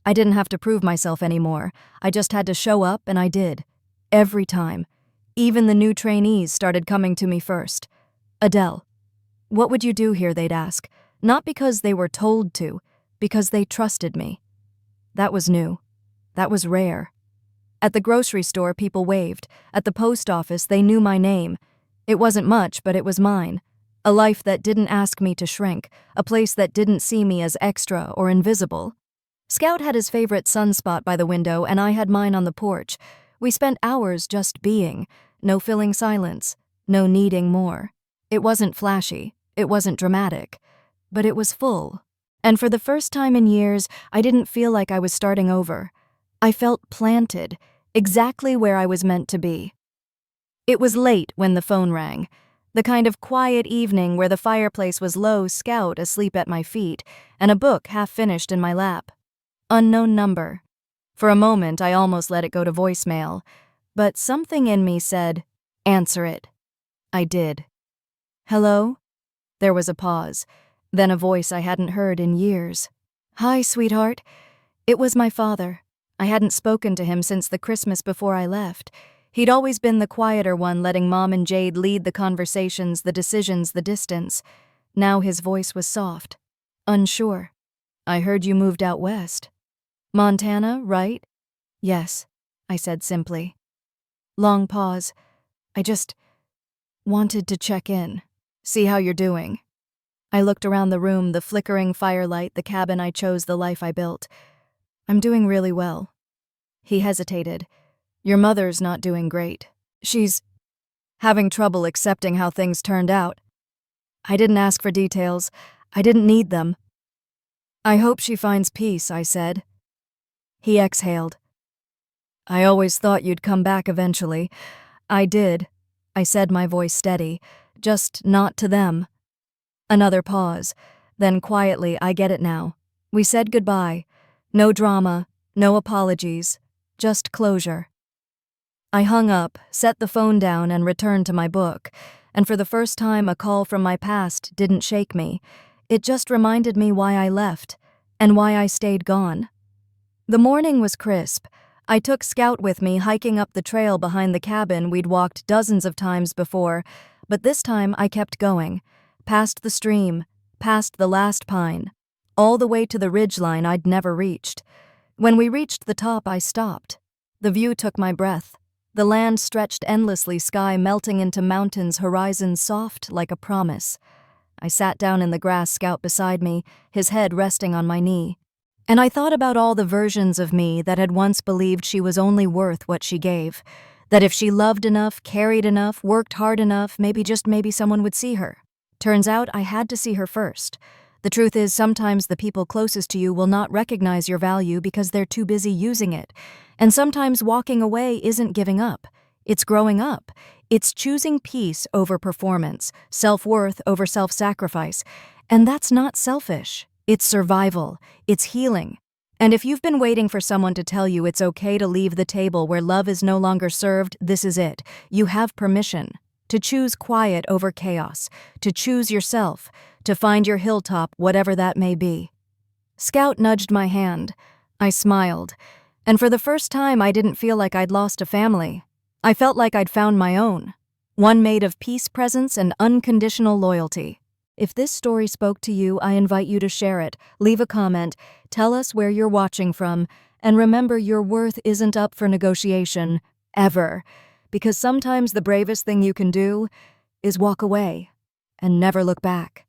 I didn't have to prove myself anymore. I just had to show up, and I did. Every time. Even the new trainees started coming to me first. "Adele, what would you do here?" they'd ask. Not because they were told to, because they trusted me. That was new. That was rare. At the grocery store, people waved. At the post office, they knew my name. It wasn't much, but it was mine. A life that didn't ask me to shrink, a place that didn't see me as extra or invisible. Scout had his favorite sunspot by the window, and I had mine on the porch. We spent hours just being, no filling silence, no needing more. It wasn't flashy, it wasn't dramatic, but it was full. And for the first time in years, I didn't feel like I was starting over. I felt planted, exactly where I was meant to be. It was late when the phone rang. The kind of quiet evening where the fireplace was low, Scout asleep at my feet, and a book half finished in my lap. Unknown number. For a moment, I almost let it go to voicemail, but something in me said, "Answer it." I did. "Hello?" There was a pause, then a voice I hadn't heard in years. "Hi, sweetheart." It was my father. I hadn't spoken to him since the Christmas before I left. He'd always been the quieter one, letting Mom and Jade lead the conversations, the decisions, the distance. Now his voice was soft, unsure. "I heard you moved out west. Montana, right?" "Yes," I said simply. Long pause. "I just wanted to check in, see how you're doing." I looked around the room, the flickering firelight, the cabin I chose, the life I built. "I'm doing really well." He hesitated. "Your mother's not doing great. She's having trouble accepting how things turned out." I didn't ask for details. I didn't need them. "I hope she finds peace," I said. He exhaled. "I always thought you'd come back eventually." "I did," I said, my voice steady, "just not to them." Another pause. Then quietly, "I get it now. We said goodbye. No drama, no apologies, just closure." I hung up, set the phone down, and returned to my book. And for the first time, a call from my past didn't shake me. It just reminded me why I left, and why I stayed gone. The morning was crisp. I took Scout with me hiking up the trail behind the cabin we'd walked dozens of times before, but this time I kept going. Past the stream, past the last pine, all the way to the ridgeline I'd never reached. When we reached the top, I stopped. The view took my breath. The land stretched endlessly, sky melting into mountains, horizon soft like a promise. I sat down in the grass, Scout beside me, his head resting on my knee. And I thought about all the versions of me that had once believed she was only worth what she gave. That if she loved enough, cared enough, worked hard enough, maybe someone would see her. Turns out I had to see her first. The truth is, sometimes the people closest to you will not recognize your value because they're too busy using it. And sometimes walking away isn't giving up. It's growing up. It's choosing peace over performance, self-worth over self-sacrifice. And that's not selfish. It's survival. It's healing. And if you've been waiting for someone to tell you it's okay to leave the table where love is no longer served, this is it. You have permission to choose quiet over chaos, to choose yourself, to find your hilltop, whatever that may be. Scout nudged my hand. I smiled. And for the first time, I didn't feel like I'd lost a family. I felt like I'd found my own. One made of peace, presence, and unconditional loyalty. If this story spoke to you, I invite you to share it, leave a comment, tell us where you're watching from, and remember your worth isn't up for negotiation, ever. Because sometimes the bravest thing you can do is walk away and never look back.